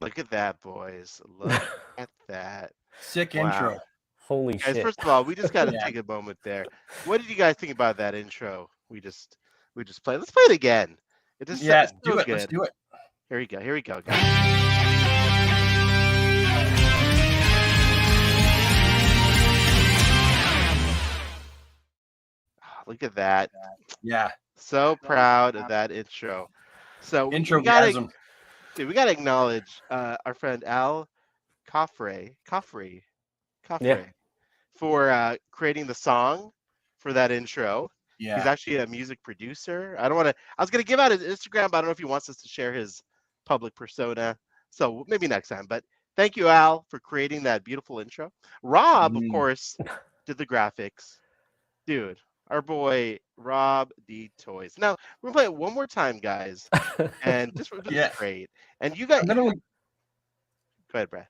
Look at that, boys. Look at that. Sick Wow. intro. Holy Guys, shit. first of all, we just got to Yeah. take a moment there. What did you guys think about that intro? We just played. Let's play it again. It just Yeah, it's do so it. Let's good. do it. Here we go. Here we go, guys. Look at that. Yeah. So proud of that intro. So we gotta, Introgasm. dude, we gotta acknowledge our friend Al Coffrey, Yeah. for creating the song for that intro. He's Yeah. actually a music producer. I don't want to. I was gonna give out his Instagram, but I don't know if he wants us to share his public persona. So maybe next time. But thank you, Al, for creating that beautiful intro. Rob, of Mm. course, did the graphics. Dude, our boy Rob D Toys. Now we're gonna play it one more time, guys, and this Yeah. is great. And you guys, I'm gonna look, go ahead, Brad.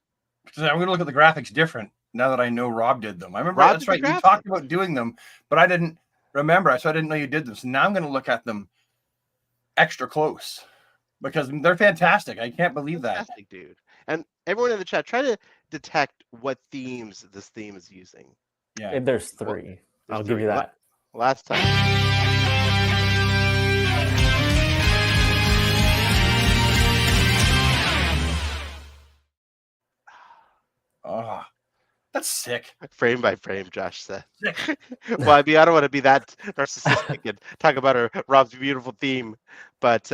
I'm gonna look at the graphics different now that I know Rob did them. I remember Rob that's did the right. You talked graphics. about doing them, but I didn't remember, so I didn't know you did them. So now I'm gonna look at them extra close because they're fantastic. I can't believe that. Fantastic, dude. And everyone in the chat, try to detect what themes this theme is using. Yeah. There's three. There's I'll give three. you that. Last time. Oh, that's sick. Frame by frame, Josh said. Sick. Well, I mean, I don't want to be that narcissistic and talk about Rob's beautiful theme, but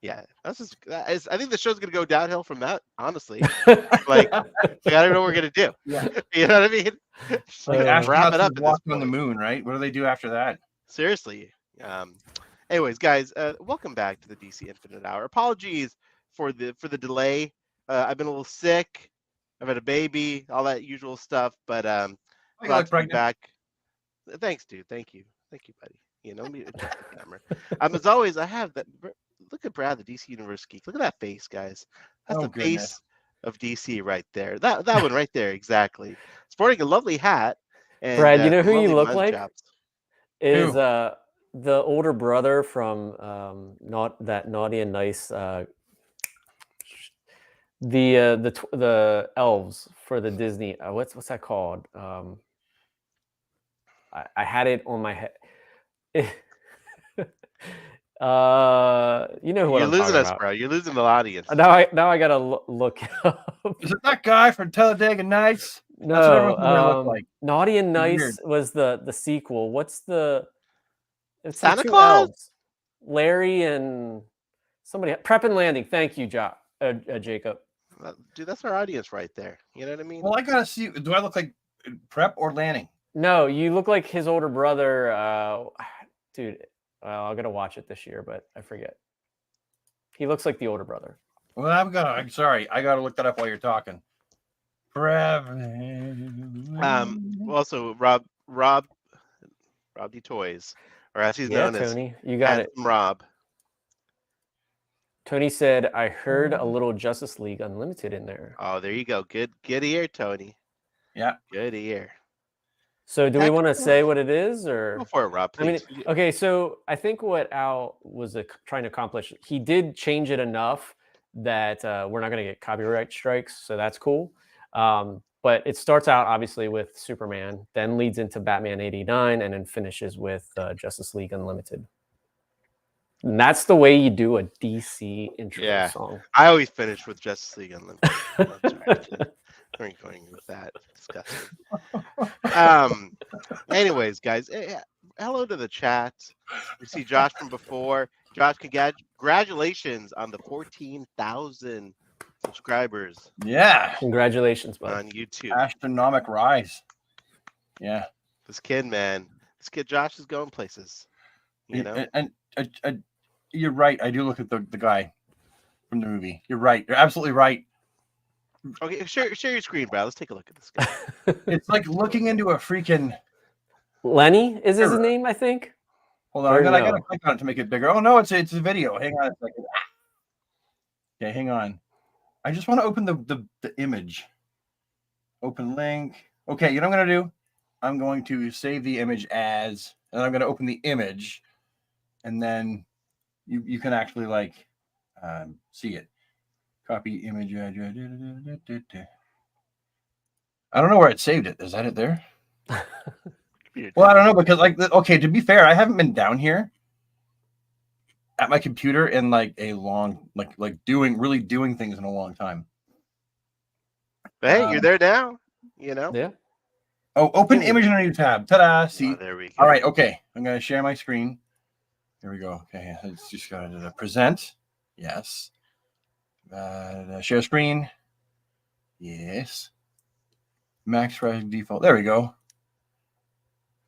yeah, that's just. I think the show's gonna go downhill from that. Honestly, like I don't know what we're gonna do. Yeah. You know what I mean? Just Like gonna wrap astronauts it up at this walking on the point. moon, right? What do they do after that? Seriously. Anyways, guys, welcome back to the DC Infinite Hour. Apologies for the delay. I've been a little sick. I've had a baby, all that usual stuff, but I look glad to be pregnant. back. Thanks, dude. Thank you, buddy. You know, let me adjust the camera. As always, I have that. Look at Brad, the DC Universe geek. Look at that face, guys. That's Oh, the goodness. face of DC right there. That one right there, exactly. Sporting a lovely hat. And, Brad, you know some who you lovely look mud like? chops. Is Who? the older brother from not that naughty and nice the elves for the Disney what's that called? I had it on my head. You know who You're I'm losing talking us, about. bro. You're losing the audience. Now I gotta look it up. Is it that guy from Talladega Nights? That's what everyone's gonna look No, like. Naughty and Nice Weird. was the sequel. What's the? It's Santa the two Claus? elves, Larry and somebody. Prep and Landing. Thank you, Jacob. Dude, that's our audience right there. You know what I mean? Well, I gotta see. Do I look like Prep or Lanning? No, you look like his older brother. Dude, I'm gonna watch it this year, but I forget. He looks like the older brother. Well, I'm sorry. I gotta look that up while you're talking. Prep. Also, Rob D Toys, or as he's known as Tony, you got it. Handsome Rob. Tony said, "I heard a little Justice League Unlimited in there." Oh, there you go. Good ear, Tony. Yeah. Good ear. So, do we want to say what it is, or Go for it, Rob? Please. I mean, okay. So, I think what Al was trying to accomplish, he did change it enough that we're not going to get copyright strikes, so that's cool. But it starts out obviously with Superman, then leads into Batman '89, and then finishes with Justice League Unlimited. And that's the way you do a DC intro song. I always finish with Justice League Unlimited. I'm going with that. Disgusting. Anyways, guys, hello to the chat. We see Josh from before. Josh, congratulations on the 14,000 subscribers. Yeah. Congratulations, bud. On YouTube. Astronomic rise. Yeah. This kid, man. This kid, Josh, is going places. You know? And you're right. I do look at the guy from the movie. You're right. You're absolutely right. Okay, share your screen, Brad. Let's take a look at this guy. It's like looking into a freaking Lenny is his name, I think. Hold on, I gotta click on it to make it bigger. Oh no, it's a video. Hang on a second. Okay, hang on. I just want to open the image. Open link. Okay, you know what I'm gonna do? I'm going to save the image as, and I'm gonna open the image, and then you can actually like see it. Copy image. I don't know where it saved it. Is that it there? Well, I don't know because okay, to be fair, I haven't been down here at my computer in like a long really doing things in a long time. Hey, you're there now. You know. Yeah. Oh, open image in a new tab. Ta-da! See. Oh, there we go. All right. Okay. I'm gonna share my screen. Here we go. Okay. It's just gotta present. Yes. Share screen. Yes. Max Rise default. There we go.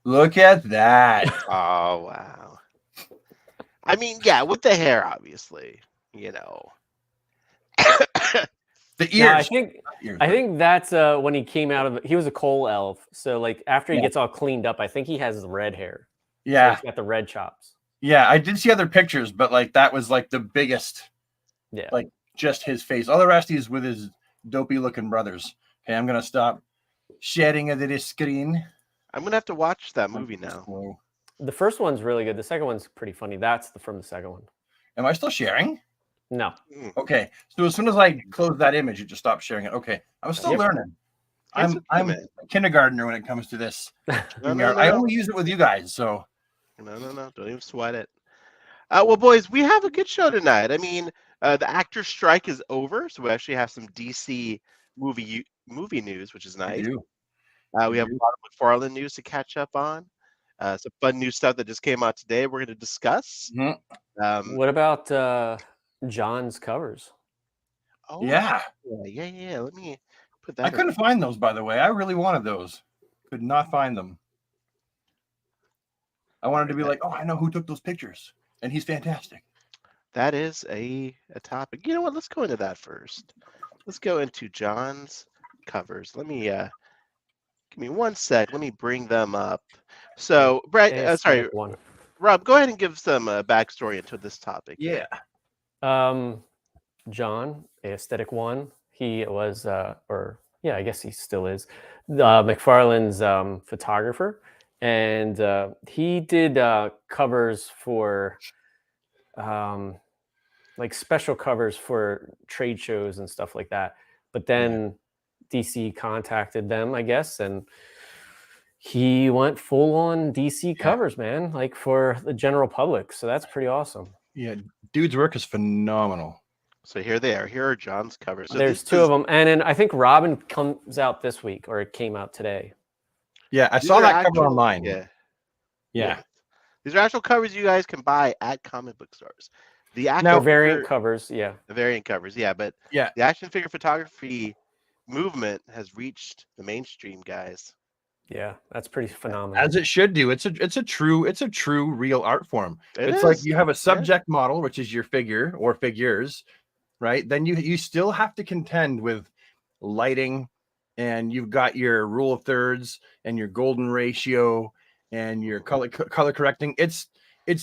Look at that. Oh wow. I mean, yeah, with the hair, obviously, you know. The ears. Yeah, I think that's when he came out of he was a coal elf. So like after he gets all cleaned up, I think he has red hair. Yeah. So he's got the red chops. Yeah, I did see other pictures, but like that was like the biggest. Yeah. Like just his face. All the rest he's with his dopey looking brothers. Okay, I'm gonna stop sharing of this screen. I'm gonna have to watch that movie now. Whoa. The first one's really good. The second one's pretty funny. That's from the second one. Am I still sharing? No. Okay. So as soon as I close that image, it just stopped sharing it. Okay. I'm still learning. I'm a kindergartner when it comes to this. No. I only use it with you guys, so No. Don't even sweat it. Well, boys, we have a good show tonight. I mean, the actor strike is over, so we actually have some DC movie news, which is nice. We have a lot of McFarlane news to catch up on. Some fun new stuff that just came out today. We're going to discuss. Mm-hmm. What about John's covers? Oh yeah. Let me put that. I couldn't find those, by the way. I really wanted those. Could not find them. I wanted to be like, oh, I know who took those pictures, and he's fantastic. That is a topic. You know what? Let's go into that first. Let's go into John's covers. Let me give me 1 sec. Let me bring them up. So, Brad, sorry, Rob, go ahead and give some backstory into this topic. Yeah. John, Aesthetic One. He was, I guess he still is, McFarlane's photographer, and he did covers for, like special covers for trade shows and stuff like that. But then DC contacted them, I guess, and he went full on DC covers, man, like for the general public. So that's pretty awesome. Yeah, dude's work is phenomenal. So here they are. Here are John's covers. So there's two of them, and then I think Robin comes out this week, or it came out today. Yeah, I saw that cover online. Yeah. These are actual covers you guys can buy at comic book stores. The variant covers, The variant covers, but the action figure photography movement has reached the mainstream, guys. Yeah, that's pretty phenomenal. As it should do. It's a true real art form. It's like you have a subject model, which is your figure or figures, right? Then you still have to contend with lighting, and you've got your rule of thirds and your golden ratio and your color correcting. It's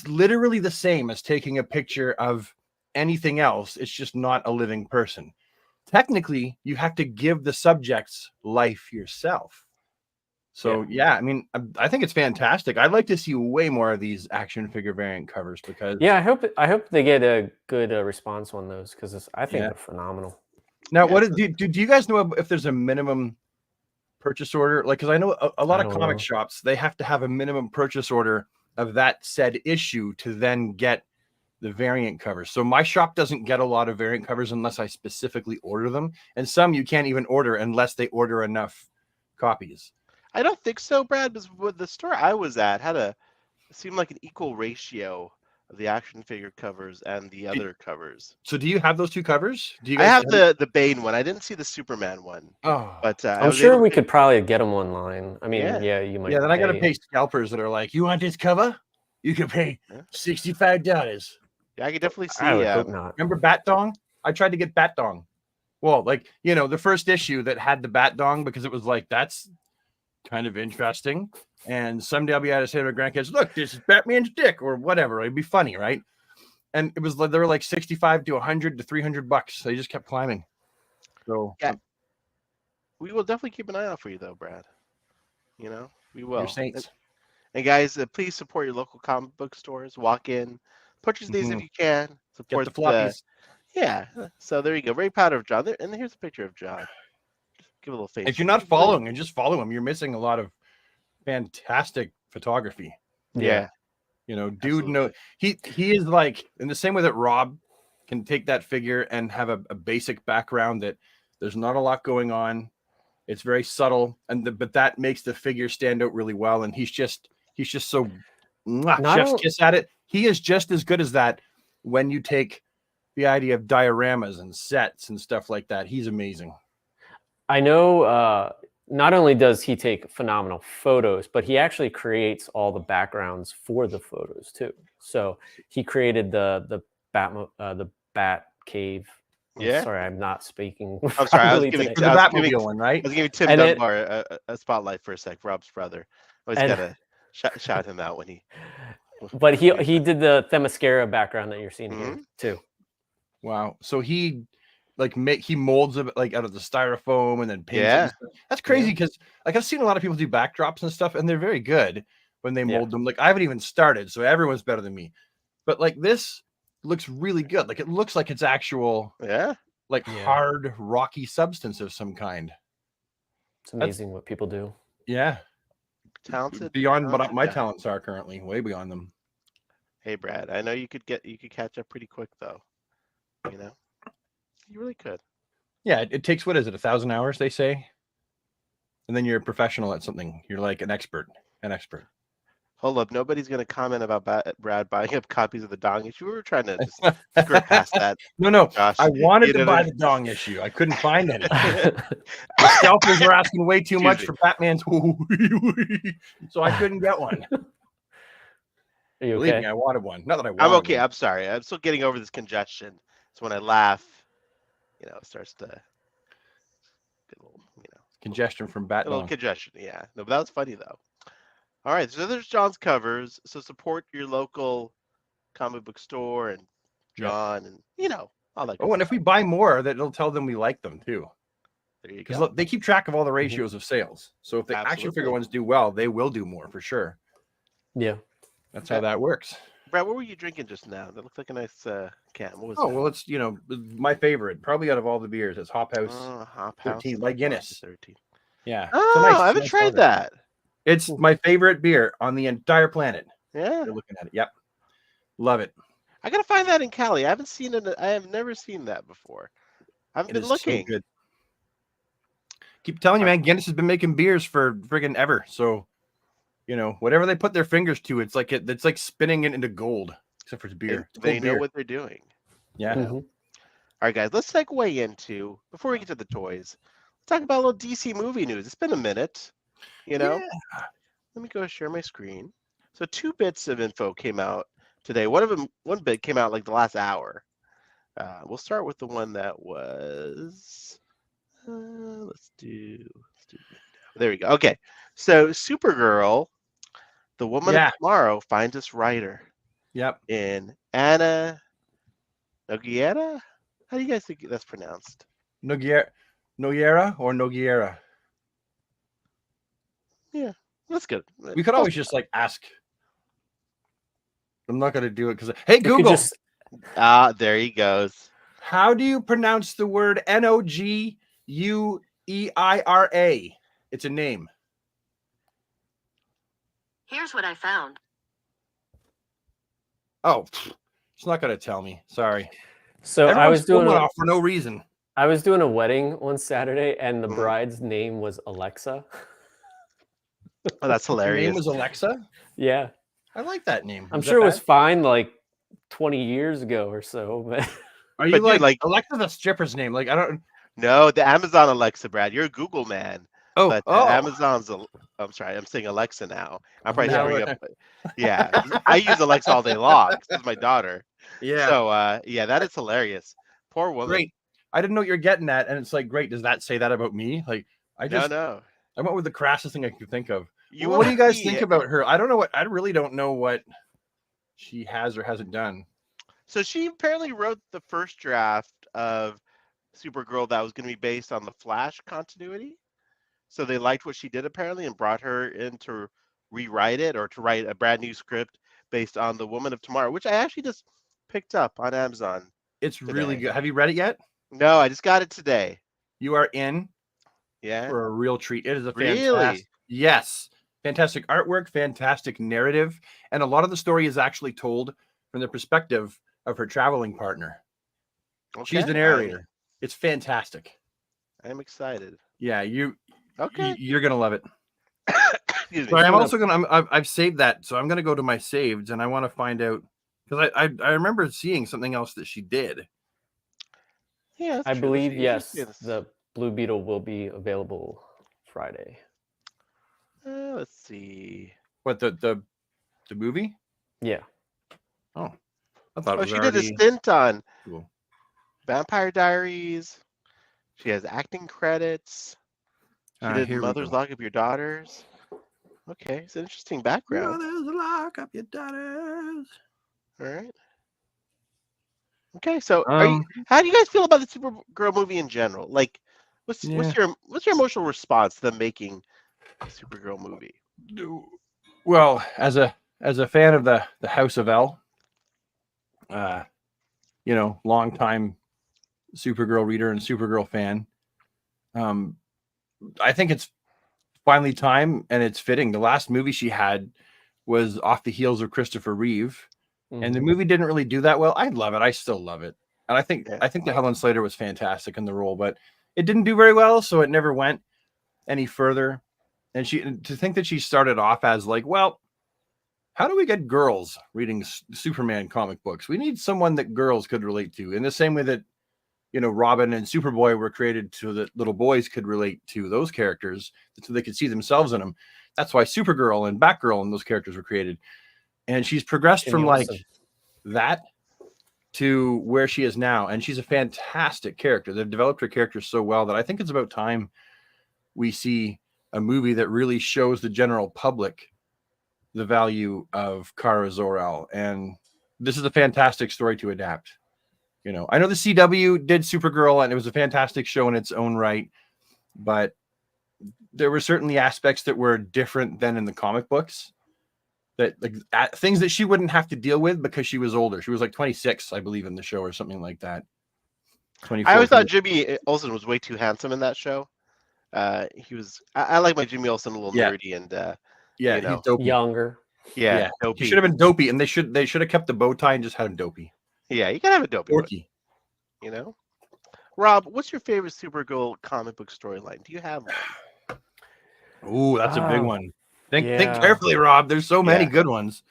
literally the same as taking a picture of anything else. It's just not a living person. Technically, you have to give the subjects life yourself. So I mean, I think it's fantastic. I'd like to see way more of these action figure variant covers because I hope they get a good response on those because I think they're phenomenal. Now, do you guys know if there's a minimum purchase order? Like, because I know a lot of comic shops, they have to have a minimum purchase order of that said issue to then get the variant covers. So my shop doesn't get a lot of variant covers unless I specifically order them, and some you can't even order unless they order enough copies. I don't think so, Brad, because the store I was at seemed like an equal ratio of the action figure covers and the other covers. So do you have those two covers? I have the Bane one. I didn't see the Superman one. Oh, but I'm sure we could probably get them online. I mean, you might. Yeah, then I got to pay scalpers that are like, you want this cover? You can pay $65. Yeah, I could definitely see. I would hope not. Remember Bat Dong? I tried to get Bat Dong. Well, like, the first issue that had the Bat Dong because it was like, that's kind of interesting, and someday I'll be able to say to my grandkids, look, this is Batman's dick or whatever. It'd be funny, right? And it was like they were like 65 to 100 to $300. They just kept climbing. So we will definitely keep an eye out for you though, Brad. We will. Your saints. And guys, please support your local comic book stores. Walk in, purchase these if you can. Support the floppies. Yeah. So there you go. Very proud of John. There, and here's a picture of John. Give a little face. If you're not following and just follow him, you're missing a lot of fantastic photography. Yeah. You know, dude, no, he is like in the same way that Rob can take that figure and have a basic background that there's not a lot going on. It's very subtle, but that makes the figure stand out really well. And he's just so chef's kiss at it. He is just as good as that when you take the idea of dioramas and sets and stuff like that. He's amazing. I know not only does he take phenomenal photos, but he actually creates all the backgrounds for the photos too. So he created the Bat Cave. Yeah. Sorry, I'm not speaking. I'm sorry. I was properly giving today. The Batmobile one, right? I was giving Tim And it- Dunbar a spotlight for a sec. Rob's brother. Always And- gotta shout him out when he. But he did the Themyscira background that you're seeing here too. Wow. So he like he molds it like out of the styrofoam and then paints it. Yeah. And stuff. That's crazy because like I've seen a lot of people do backdrops and stuff, and they're very good when they mold them. Like I haven't even started, so everyone's better than me. But like this looks really good. Like it looks like it's actual like hard rocky substance of some kind. It's amazing what people do. Yeah. Talented. Beyond what my talents are currently, way beyond them. Hey Brad, I know you could catch up pretty quick though. You know, you really could. Yeah, it takes, what is it, 1,000 hours, they say? And then you're a professional at something. You're like an expert. Hold up, nobody's gonna comment about Brad buying up copies of the Dong issue. We were trying to just skirt past that. No, Josh, I wanted to buy the Dong issue. I couldn't find any. The scalpers were asking way too much for Batman's, so I couldn't get one. Are you Believe okay? me, I wanted one. Not that I wanted I'm okay. one. I'm sorry. I'm still getting over this congestion. So when I laugh, you know, it starts to get a little, Congestion from a little Batman. congestion. Yeah. No, but that was funny though. All right. So there's John's covers. So support your local comic book store and John and all that. Oh, and if we buy more, that it'll tell them we like them too. There you Because go. look, they keep track of all the ratios of sales. So if the action figure ones do well, they will do more for sure. Yeah. That's how that works. Brad, what were you drinking just now? That looks like a nice can. What was that? Well, it's my favorite, probably out of all the beers. It's Hop House Hop House 13, like Guinness. 13. Yeah. Oh, it's a nice, I haven't tried that. It's my favorite beer on the entire planet. Yeah. You're looking at it. Yep. Love it. I gotta find that in Cali. I haven't seen it. I have never seen that before. I've been looking. So good. Keep telling you, man. Guinness has been making beers for friggin' ever. So, whatever they put their fingers to, it's like spinning it into gold. Except for it's beer. They know what they're doing. Yeah. All right, guys. Let's segue into before we get to the toys. Let's talk about a little DC movie news. It's been a minute. Let me go share my screen. So 2 bits of info came out today. One bit came out like the last hour. We'll start with the one that was. Let's do. There we go. Okay, so Supergirl, the Woman of Tomorrow, finds its writer. Yep. In Anna Nogueira. How do you guys think that's pronounced? Nogueira or Nogueira? Yeah, that's good. We could always just ask. I'm not going to do it because hey Google. There he goes. How do you pronounce the word Nogueira? It's a name. Here's what I found. Oh, it's not going to tell me. Sorry. So I was doing off for no reason. I was doing a wedding one Saturday, and the bride's name was Alexa. Oh, that's hilarious. Her name was Alexa? Yeah. I like that name. I'm sure it was fine like 20 years ago or so. But are you like Alexa, the stripper's name? Like I don't. No, the Amazon Alexa, Brad. You're a Google man. Oh, but Amazon's. I'm sorry. I'm saying Alexa now. I'm probably screwing up. Yeah, I use Alexa all day long. This is my daughter. Yeah. So that is hilarious. Poor woman. Great. I didn't know what you're getting at, and it's like, great. Does that say that about me? Like, no. I went with the crassest thing I could think of. What do you guys think about her? I don't know I really don't know what she has or hasn't done. So she apparently wrote the first draft of Supergirl that was going to be based on the Flash continuity. So they liked what she did apparently and brought her in to rewrite it or to write a brand new script based on the Woman of Tomorrow, which I actually just picked up on Amazon It's really Today. good. Have you read it yet? No, I just got it today. You are in Yeah. for a real treat. It is a Really? fantastic, yes, fantastic artwork, fantastic narrative, and a lot of the story is actually told from the perspective of her traveling partner. She's the Okay. narrator. It's fantastic. I'm excited. Yeah, Okay. you're gonna love it. Excuse me. But I'm So, also gonna I've saved that, so I'm gonna go to my saved, and I want to find out because I remember seeing something else that she did. yeah, that's I true. believe She- yes, she's- the Blue Beetle will be available Friday. let's see. What the movie? Yeah. Oh, I thought it Oh, was she did a already stint on cool. Vampire Diaries. She has acting credits. She did Here we Mother's go. Lock Up Your Daughters. Okay, it's an interesting background. Mother's lock up your daughters. All right. Okay, so how do you guys feel about the Supergirl movie in general? Like, what's Yeah. what's your emotional response to them making a Supergirl movie? Well, as a fan of the House of L, long time Supergirl reader and Supergirl fan, I think it's finally time and it's fitting. The last movie she had was off the heels of Christopher Reeve, and the movie didn't really do that well. I love it. I still love it, and I think that Helen Slater was fantastic in the role, but it didn't do very well, so it never went any further. And to think that she started off as like, well, how do we get girls reading Superman comic books? We need someone that girls could relate to in the same way that, Robin and Superboy were created so that little boys could relate to those characters so they could see themselves in them. That's why Supergirl and Batgirl and those characters were created. And she's progressed from like that to where she is now. And she's a fantastic character. They've developed her character so well that I think it's about time we see a movie that really shows the general public the value of Kara Zor-El. And this is a fantastic story to adapt. I know the CW did Supergirl and it was a fantastic show in its own right, but there were certainly aspects that were different than in the comic books, that like things that she wouldn't have to deal with because she was older. She was like 26, I believe, in the show or something like that. I always thought Jimmy Olsen was way too handsome in that show. He was. I like my Jimmy Olsen a little nerdy and he's dopey. Younger. Yeah, he should have been dopey, and they should have kept the bow tie and just had him dopey. Yeah, you gotta have a dopey. Dorky. Rob, what's your favorite Supergirl comic book storyline? Do you have one? Ooh, that's a big one. Think carefully, Rob. There's so many good ones.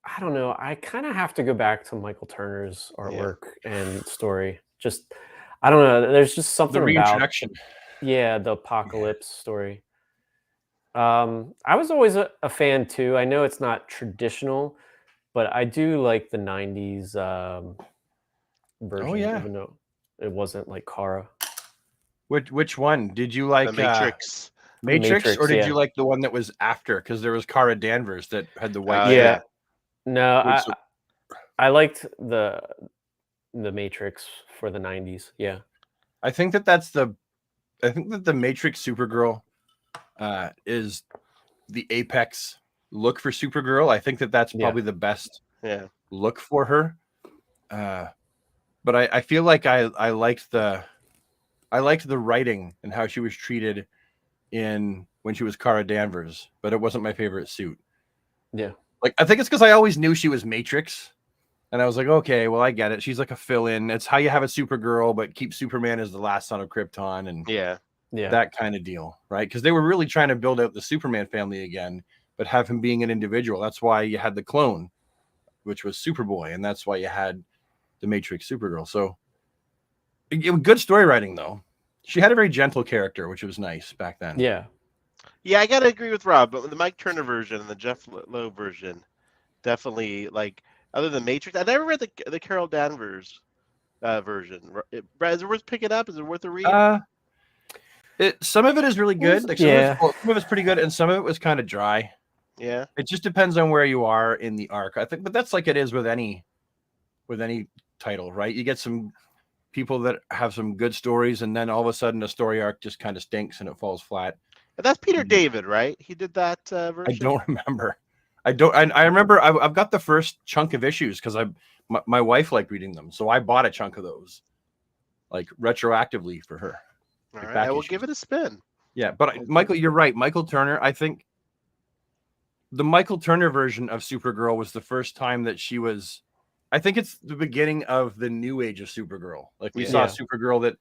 I don't know. I kind of have to go back to Michael Turner's artwork and story. Just, I don't know. There's just something the about reintroduction. The Apocalypse story. I was always a fan too. I know it's not traditional, but I do like the 90s version, even though it wasn't like Kara. Which one? Did you like? The Matrix. Matrix, or did you like the one that was after? Because there was Kara Danvers that had the white. No, I liked the Matrix for the 90s. Yeah. I think that the Matrix Supergirl is the apex look for Supergirl. I think that that's probably the best look for her. But I feel like I liked the writing and how she was treated when she was Kara Danvers, but it wasn't my favorite suit. Yeah. Like, I think it's because I always knew she was Matrix. And I was like, okay, well, I get it. She's like a fill-in. It's how you have a Supergirl, but keep Superman as the last son of Krypton and that kind of deal, right? Because they were really trying to build out the Superman family again, but have him being an individual. That's why you had the clone, which was Superboy, and that's why you had the Matrix Supergirl. So, it was good story writing, though. She had a very gentle character, which was nice back then. Yeah. Yeah, I gotta agree with Rob, but the Mike Turner version and the Jeff Lowe version, definitely, like, other than Matrix, I never read the Carol Danvers version. Brad, is it worth picking up? Is it worth a read? Some of it is really good. Like some of it's pretty good, and some of it was kind of dry. Yeah. It just depends on where you are in the arc, I think. But that's like it is with any title, right? You get some people that have some good stories, and then all of a sudden the story arc just kind of stinks and it falls flat. But that's Peter David, right? He did that version. I don't remember. I remember I've got the first chunk of issues because my wife liked reading them, so I bought a chunk of those, like retroactively for her. All Like right, back I will issues. give it a spin. Yeah, but Michael, you're right. Michael Turner, I think the Michael Turner version of Supergirl was the first time that she was. I think it's the beginning of the new age of Supergirl. Like we saw Yeah. Supergirl that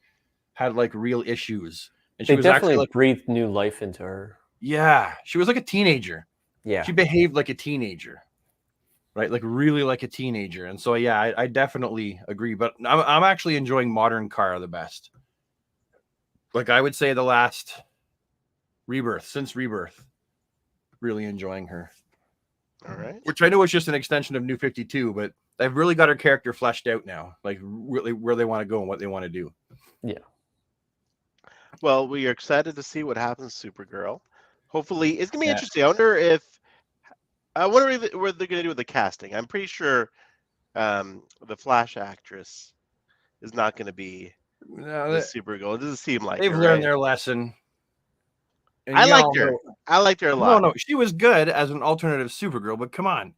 had like real issues, and she They was definitely actually like, breathed new life into her. yeah, she was like a teenager. Yeah. She behaved like a teenager, right? Like really like a teenager. And so, yeah, I definitely agree. But I'm actually enjoying modern Kara the best. Like I would say the last since Rebirth, really enjoying her. All right. Which I know is just an extension of New 52, but they've really got her character fleshed out now, like really where they want to go and what they want to do. Well, we are excited to see what happens to Supergirl. Hopefully, it's gonna be Yeah. interesting. I wonder what they're gonna do with the casting. I'm pretty sure the Flash actress is not gonna be No, the Supergirl. It doesn't seem like they've her, learned right? their lesson. And I y'all liked her. know- I liked her a lot. No, she was good as an alternative Supergirl, but come on.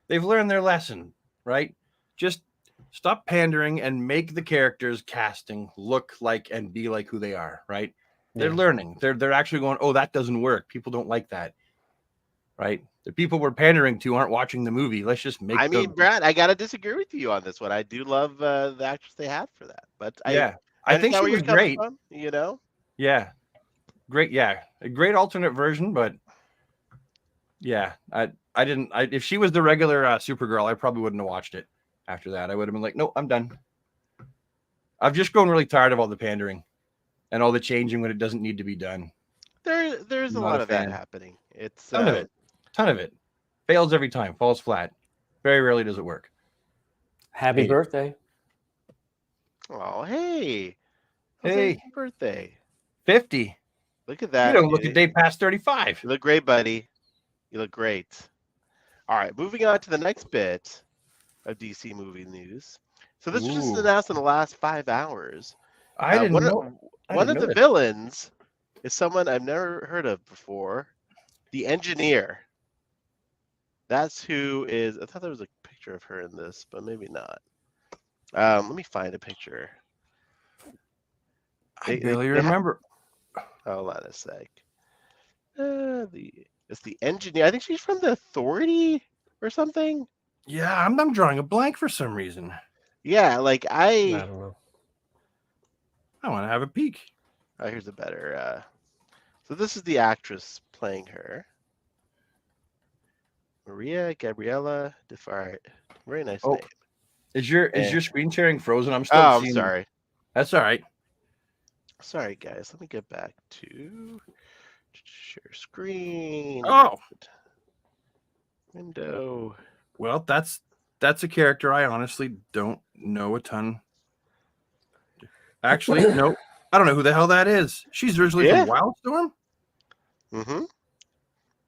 They've learned their lesson, right? Just stop pandering and make the characters casting look like and be like who they are, right? They're Yeah. learning. They're actually going, oh, that doesn't work. People don't like that, right? The people we're pandering to aren't watching the movie. Let's just make I mean, Brad, I gotta disagree with you on this one. I do love the actress they had for that, but yeah. I I think understand she where was you're coming great. from, you know. Yeah. Great. Yeah. A great alternate version, but yeah, if she was the regular Supergirl, I probably wouldn't have watched it after that. I would have been like, no, I'm done. I've just grown really tired of all the pandering and all the changing when it doesn't need to be done. There's a Not lot a of that fan. happening. It's Ton of it. Fails every time, falls flat. Very rarely does it work. Happy Hey. birthday. Oh, hey. Jose, Hey. happy birthday. 50. Look at You that. don't look a dude. day past 35. You look great, buddy. You look great. All right, moving on to the next bit of DC movie news. So this was just Ooh. announced in the last 5 hours. I didn't one know. one of the villains is someone I've never heard of before, the Engineer. That's who is. I thought there was a picture of her in this, but maybe not. Let me find a picture. I barely remember. Hold on a sec. It's the Engineer. I think she's from the Authority or something. Yeah, I'm drawing a blank for some reason. Yeah, like I don't know. I want to have a peek. Oh, here's a better. So this is the actress playing her, Maria Gabriela DeFar. Very nice Oh, name. Is your screen sharing frozen? I'm still Oh, I'm seeing. sorry. That's all right. Sorry, guys. Let me get back to share screen. Oh, Window. well, that's a character I honestly don't know a ton. Actually, no, I don't know who the hell that is. She's originally Yeah. from Wildstorm. Mm-hmm.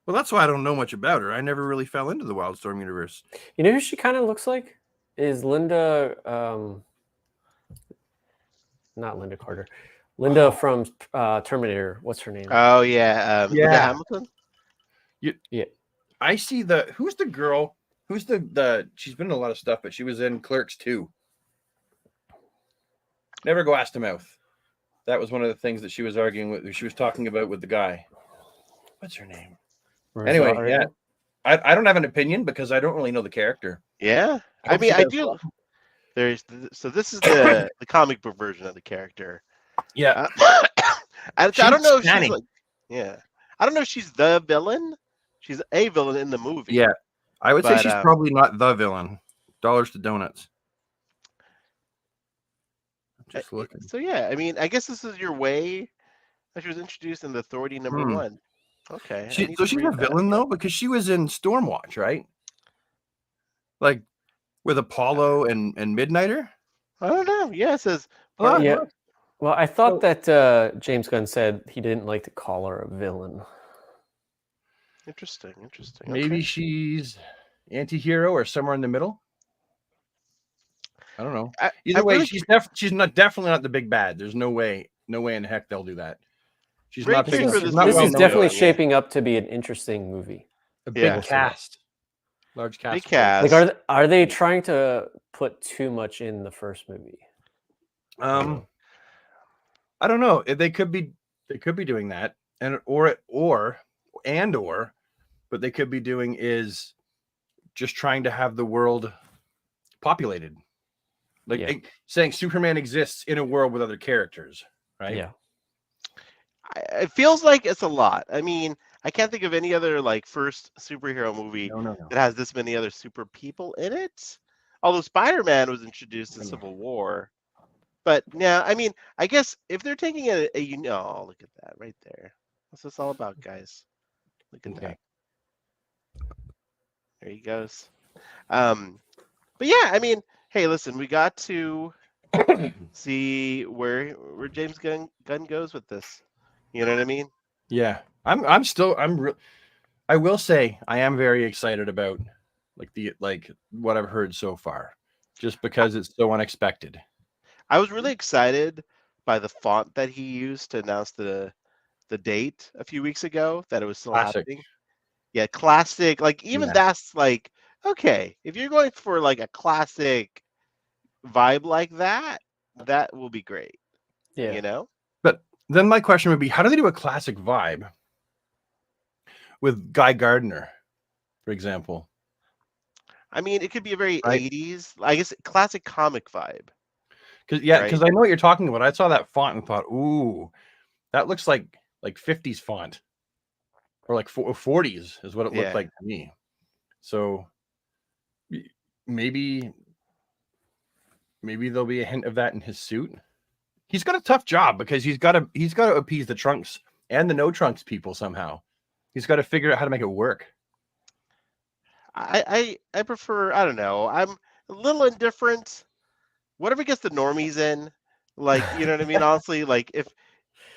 Well, that's why I don't know much about her. I never really fell into the Wildstorm universe. You know who she kind of looks like? Is Linda, not Linda Carter. Linda from Terminator. What's her name? Oh yeah. Linda Yeah. Hamilton. I see who's the girl? Who's the she's been in a lot of stuff, but she was in Clerks 2. Never go ass to mouth. That was one of the things that she was arguing with. She was talking about with the guy. What's her name? Anyway, Rosario? yeah. I don't have an opinion because I don't really know the character. Yeah. I hope mean, she I does do. well. So this is the comic book version of the character. Yeah. I don't know if she's stunning. like, yeah. I don't know if she's the villain. She's a villain in the movie. Yeah. I would say But, she's probably not the villain. Dollars to donuts. Just looking. So yeah, I mean, I guess this is your way. She was introduced in the Authority number 1. Okay. I need So to she's read a that. villain though, because she was in Stormwatch, right? Like with Apollo and Midnighter. I don't know. Yeah, it says. Oh, Yeah. Well, I thought that James Gunn said he didn't like to call her a villain. Interesting. Maybe Okay. she's anti-hero or somewhere in the middle. I don't know. I Either way, really- she's definitely not the big bad. There's no way in heck they'll do that. She's Great not pick big. for She's this not This well is known definitely villain, yeah. shaping up to be an interesting movie. a big Yeah. cast. Large cast. Big cast. Like, are they trying to put too much in the first movie? I don't know. They could be doing that, but they could be doing is just trying to have the world populated, like saying Superman exists in a world with other characters, right? Yeah. It feels like it's a lot. I mean, I can't think of any other like first superhero movie No. that has this many other super people in it. Although Spider-Man was introduced in I know. Civil War. But yeah, I mean, I guess if they're taking oh, look at that right there. What's this all about, guys? Look at that. There he goes. But yeah, I mean, hey, listen, we got to see where James Gunn goes with this. You know what I mean? Yeah. I will say I am very excited about what I've heard so far, just because it's so unexpected. I was really excited by the font that he used to announce the date a few weeks ago, that it was still Classic. happening. Yeah, classic. Like even that's like, okay, if you're going for like a classic vibe like that, that will be great. Yeah. You know? But then my question would be, how do they do a classic vibe with Guy Gardner, for example? I mean, it could be a very Right. 80s, I guess, classic comic vibe. Because I know what you're talking about. I saw that font and thought, ooh, that looks like 50s font, or like 40s is what it looked like to me. So maybe there'll be a hint of that in his suit. He's got a tough job because he's got to appease the Trunks and the No Trunks people somehow. He's got to figure out how to make it work. I prefer, I don't know. I'm a little indifferent. Whatever gets the normies in, like, you know what I mean? Honestly, like if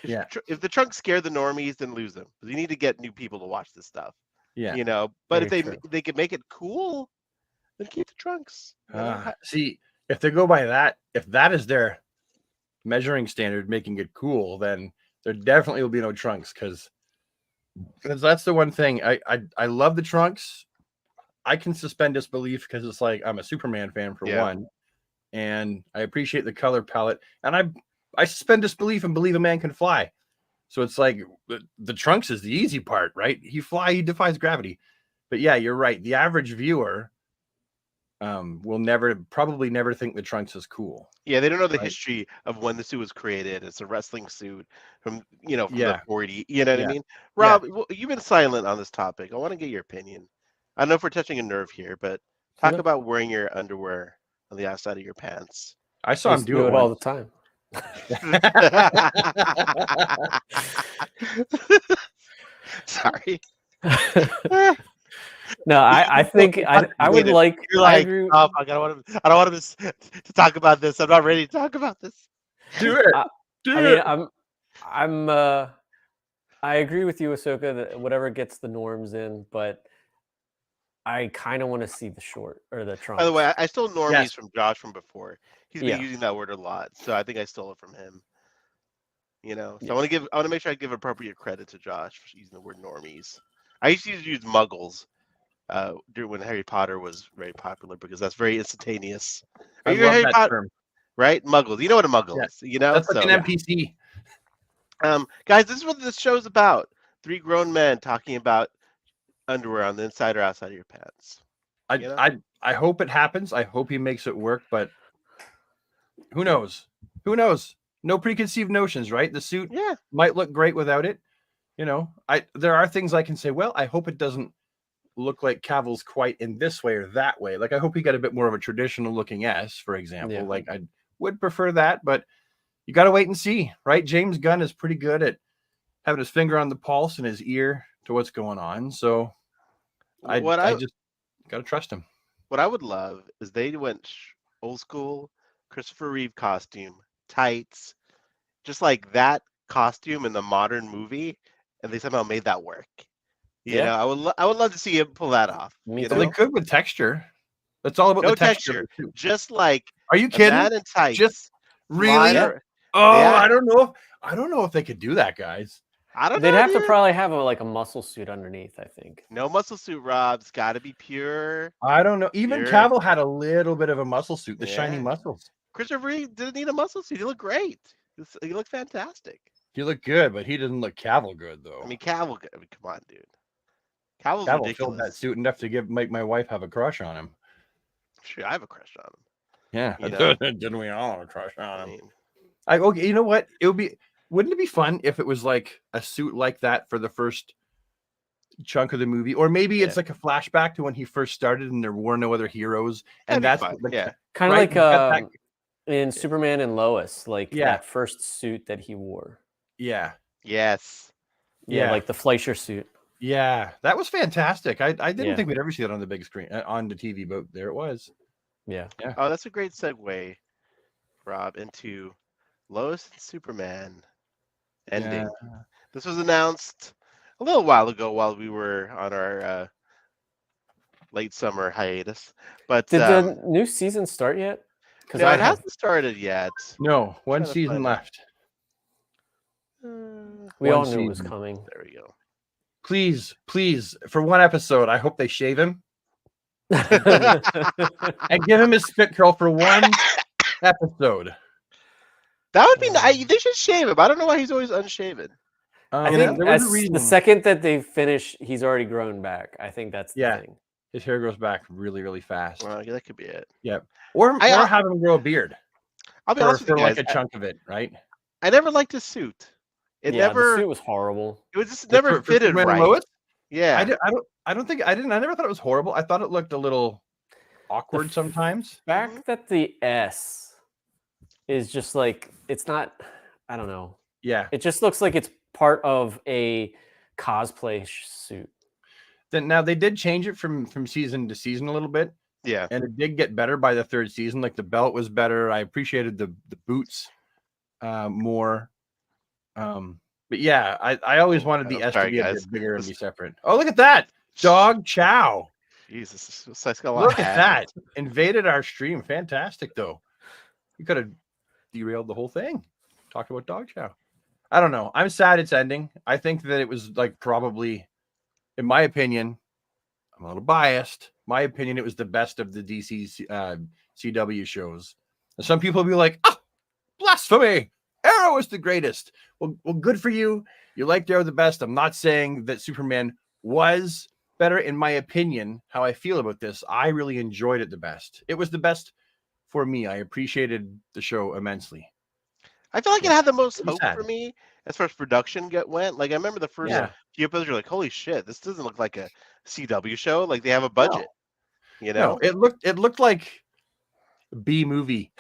the Trunks scare the normies, then lose them. Because you need to get new people to watch this stuff. Yeah. You know, but Very if true. they can make it cool, then keep the Trunks. You know? See, if they go by that, if that is their measuring standard, making it cool, then there definitely will be no Trunks, because that's the one thing. I love the Trunks. I can suspend disbelief because it's like I'm a Superman fan for one, and I appreciate the color palette, and I suspend disbelief and believe a man can fly. So it's like the Trunks is the easy part, right? He defies gravity. But yeah, you're right. The average viewer will probably never think the Trunks is cool. Yeah, they don't know the history of when the suit was created. It's a wrestling suit from the 40s. You know what I mean? Rob, you've been silent on this topic. I want to get your opinion. I don't know if we're touching a nerve here, but talk about wearing your underwear on the outside of your pants. I saw him do it all the time. Sorry. No, I think I would like. You're like, oh, fuck, I don't want him to talk about this. I'm not ready to talk about this. Do it. I mean, I agree with you, Ahsoka, that whatever gets the norms in, but I kind of want to see the short or the Trunks. By the way, I stole normies from Josh from before. He's been using that word a lot, so I think I stole it from him. You know, so I want to make sure I give appropriate credit to Josh for using the word normies. I used to use muggles when Harry Potter was very popular, because that's very instantaneous. I love Harry Potter term. Right? Muggles. You know what a muggle is. You know? That's like an NPC. Guys, this is what this show's about. 3 grown men talking about underwear on the inside or outside of your pants. I hope it happens. I hope he makes it work, but who knows? Who knows? No preconceived notions, right? The suit might look great without it. You know, there are things I can say, well, I hope it doesn't look like Cavill's quite in this way or that way. Like, I hope he got a bit more of a traditional looking S, for example. Yeah. Like, I would prefer that, but you got to wait and see, right? James Gunn is pretty good at having his finger on the pulse and his ear to what's going on. So I just got to trust him. What I would love is they went old school Christopher Reeve costume, tights, just like that costume in the modern movie, and they somehow made that work. You know, I would love to see him pull that off. They could with texture. That's all about the texture. Just like, are you kidding? Man in tights. Just really? I don't know if they could do that, guys. I don't They'd know. have to dude. probably have a muscle suit underneath, I think. No muscle suit, Rob. It's got to be pure. I don't know. Even Pure. Cavill had a little bit of a muscle suit, the shiny Yeah. muscles. Christopher Reeve didn't need a muscle suit. He looked great. He looked fantastic. He looked good, but he didn't look Cavill good though. I mean, Cavill. I mean, come on, dude. Cavill's Cavill filled that ridiculous. suit enough to make my wife have a crush on him. Sure, I have a crush on him. Yeah, You know. didn't we all have a crush I on him? mean, Okay, you know what? Wouldn't it be fun if it was like a suit like that for the first chunk of the movie, or maybe it's Yeah. like a flashback to when he first started and there were no other heroes, and that'd be that's fun. Yeah. Kind of Right, like you got that- in Superman and Lois, like Yeah. that first suit that he wore. yeah, Yes. Yeah, Yeah. like the Fleischer suit. yeah, that was fantastic. I didn't Yeah. think we'd ever see that on the big screen on the TV, but there it was. Yeah. Oh, that's a great segue, Rob, into Lois and Superman ending. Yeah. This was announced a little while ago while we were on our late summer hiatus. But Did the new season start yet? no, it hasn't started yet. No, one Trying to season find it. left. We one all knew it was season. coming. There we go. Please, for one episode, I hope they shave him and give him his spit curl for one episode. That would be nice. They should shave him. I don't know why he's always unshaven. I You think know, there was a as reason. the second that they finish, he's already grown back. I think that's the Yeah. thing. His hair grows back really, really fast. Well, yeah, that could be it. Or I- have him grow a beard I'll be for, honest with you like guys. a chunk of it, right? I never liked his suit. It Yeah, never. the suit was horrible. It was just never For fitted Superman and right. Lois? Yeah. I never thought it was horrible. I thought it looked a little awkward f- sometimes. Fact that the S is just like it's not. I don't know. Yeah. It just looks like it's part of a cosplay suit. Then now they did change it from season to season a little bit, Yeah. and it did get better by the third season. Like the belt was better. I appreciated the boots more. But yeah, I always wanted the I'm S sorry, to be a guys. bit bigger and This- be separate. Oh, look at that. Dog Chow. Jesus. It's got a lot Look of at ads. that. Invaded our stream. Fantastic, though. You could have derailed the whole thing. Talked about Dog Chow. I don't know. I'm sad it's ending. I think that it was like probably, in my opinion, I'm a little biased. My opinion, it was the best of the DC CW shows. And some people will be like, oh, blasphemy. Arrow is the greatest. Well, good for you. You liked Arrow the best. I'm not saying that Superman was better. In my opinion, how I feel about this, I really enjoyed it the best. It was the best for me. I appreciated the show immensely. I feel like it had the most Pretty hope sad. for me as far as production went. Like I remember the first Yeah. few episodes, you're like, "Holy shit, this doesn't look like a CW show. Like they have a budget." You know? No, it looked like B movie,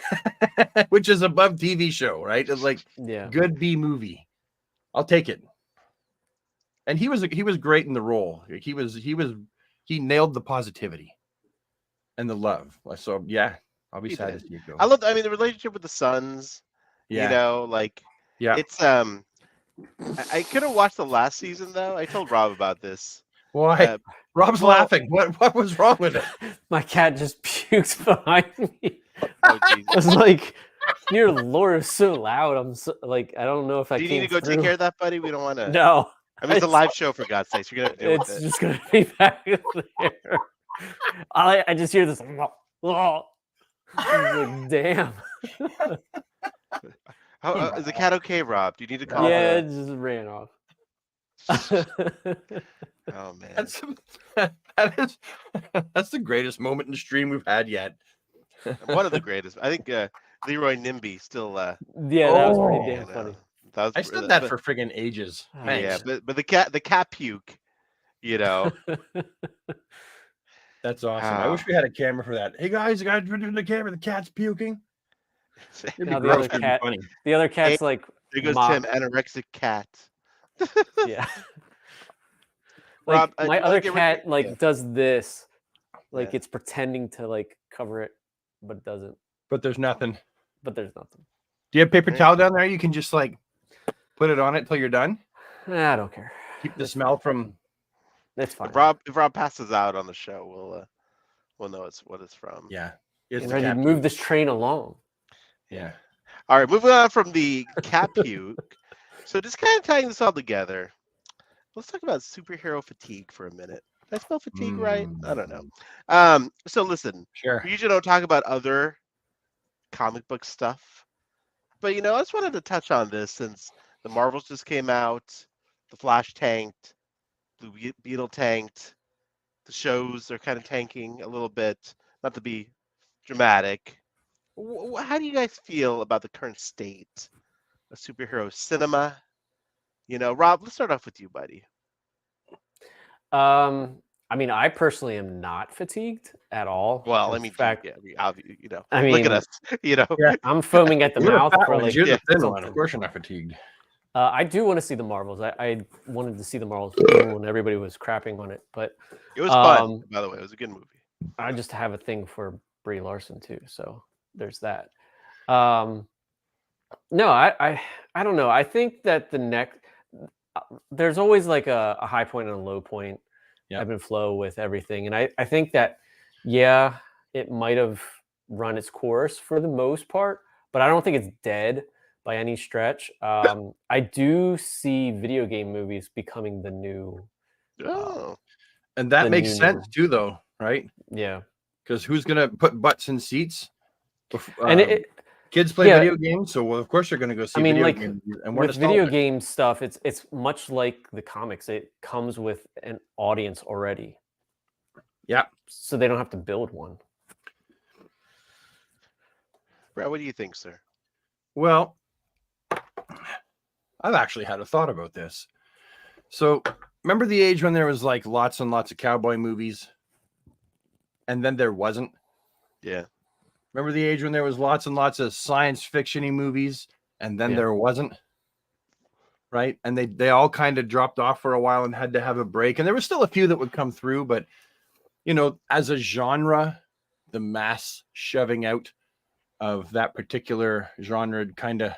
which is above TV show, right? It's like Yeah. good B movie. I'll take it. And he was great in the role. He nailed the positivity and the love. So yeah, I'll be He sad did. to see it go. I love. I mean, the relationship with the sons. Yeah, You know, like yeah. it's I could have watched the last season though. I told Rob about this. Why? Uh, Rob's well- laughing. What was wrong with it? My cat just puked behind me. Oh, geez. I was like, your lore is so loud. I'm so, like, I don't know if I Do you came need to go take through. care of that, buddy? We don't want to. No, I mean, it's a live show for God's sakes. You're gonna have to deal with it's it. just gonna be back there. I just hear this. I'm like, damn. How, is the cat okay, Rob? Do you need to call? Yeah, the- it just ran off. Oh man. That's the greatest moment in the stream we've had yet. One of the greatest. I think Leroy Nimby still. Yeah, that was pretty Oh, damn you funny. know, that was, I stood that for friggin' ages. Oh, Yeah, Thanks. but the cat puke. You know. That's awesome. I wish we had a camera for that. Hey guys, the guy's running the camera. The cat's puking. It'd be Now the gross, other it'd be cat- funny. The other cat's like, There goes mock- Tim, anorexic cat. yeah. Rob, Like, do my you wanna other get rid- cat like yeah. does this, like Yeah. it's pretending to like cover it, but it doesn't. But there's nothing. But there's nothing. Do you have paper Right. towel down there? You can just like put it on it till you're done. I don't care. Keep the smell from. It's fine. If Rob passes out on the show, we'll know what it's from. Yeah. I'm It's the ready to cat move puke. this train along. Yeah. All right, moving on from the cat puke So just kind of tying this all together, let's talk about superhero fatigue for a minute. Did I spell fatigue right? I don't know. So listen, Sure. we usually don't talk about other comic book stuff, but I just wanted to touch on this since the Marvels just came out, the Flash tanked, Blue Beetle tanked, the shows are kind of tanking a little bit. Not to be dramatic. How do you guys feel about the current state of superhero cinema? Rob, let's start off with you, buddy. I mean, I personally am not fatigued at all. Well, In fact, I I look at mean, us. Yeah. I'm foaming at the You're the mouth fat for one, like you're the thin one. something. Of course, you're not fatigued. I do want to see the Marvels. I wanted to see the Marvels when everybody was crapping on it, but It was fun, by the way. It was a good movie. I just have a thing for Brie Larson too, so there's that. No, I don't know. I think that the next there's always like a high point and a low point, ebb and flow with everything, and I think that it might have run its course for the most part, but I don't think it's dead by any stretch. I do see video game movies becoming the new. Oh, And that The makes new sense too, though, right? Yeah, Because who's gonna put butts in seats? and Kids play yeah. video games, so of course they're gonna go see I mean, video like, games. And we're with video nostalgic. game stuff, it's much like the comics. It comes with an audience already. Yeah. So they don't have to build one. Brad, what do you think, sir? Well, I've actually had a thought about this. So remember the age when there was like lots and lots of cowboy movies, and then there wasn't? Yeah. Remember the age when there was lots and lots of science fiction-y movies, and then there wasn't? Right? And they all kind of dropped off for a while and had to have a break. And there was still a few that would come through, but as a genre, the mass shoving out of that particular genre kind of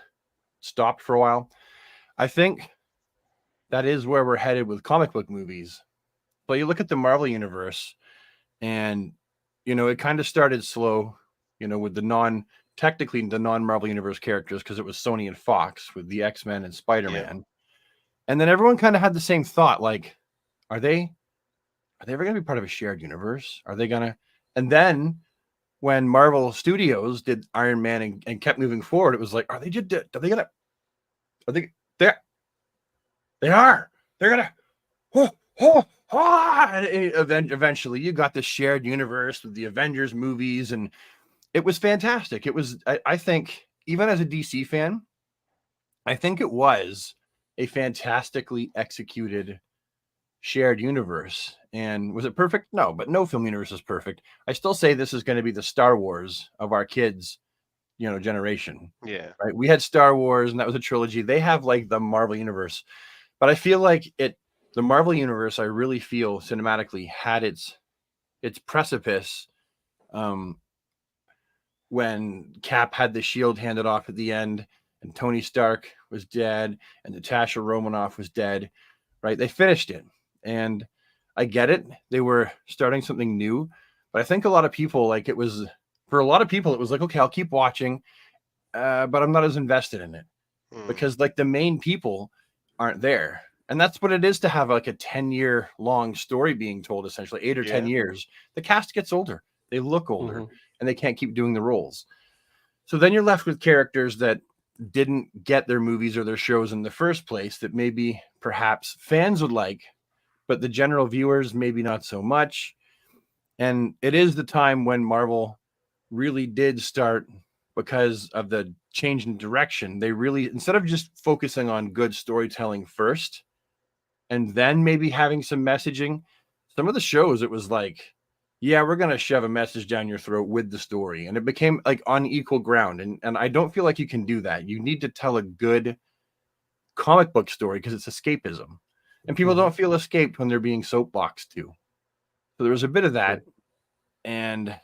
stopped for a while. I think that is where we're headed with comic book movies. But you look at the Marvel universe, and it kind of started slow, with the technically the non-Marvel universe characters, because it was Sony and Fox with the X-Men and Spider-Man. Yeah. And then everyone kind of had the same thought, like, are they ever going to be part of a shared universe? Are they going to? And then when Marvel Studios did Iron Man and kept moving forward, it was like, are they there? They are. They're gonna. And eventually, you got this shared universe with the Avengers movies, and it was fantastic. It was, I think, even as a DC fan, I think it was a fantastically executed shared universe. And was it perfect? No, but no film universe is perfect. I still say this is going to be the Star Wars of our kids, generation. Yeah. Right. We had Star Wars, and that was a trilogy. They have like the Marvel universe, but I feel like the Marvel universe, I really feel cinematically had its precipice when Cap had the shield handed off at the end, and Tony Stark was dead, and Natasha Romanoff was dead. Right. They finished it. And I get it. They were starting something new, but I think a lot of people, for a lot of people, it was like, okay, I'll keep watching, but I'm not as invested in it because the main people aren't there. And that's what it is to have like a 10-year long story being told, essentially 8 or 10 years. The cast gets older. They look older and they can't keep doing the roles. So then you're left with characters that didn't get their movies or their shows in the first place that maybe perhaps fans would like, but the general viewers, maybe not so much. And it is the time when Marvel really did start, because of the change in direction, they really, instead of just focusing on good storytelling first, and then maybe having some messaging, some of the shows, it was like, yeah, we're going to shove a message down your throat with the story. And it became like on equal ground. And I don't feel like you can do that. You need to tell a good comic book story because it's escapism. And people don't feel escaped when they're being soapboxed to. So there was a bit of that. And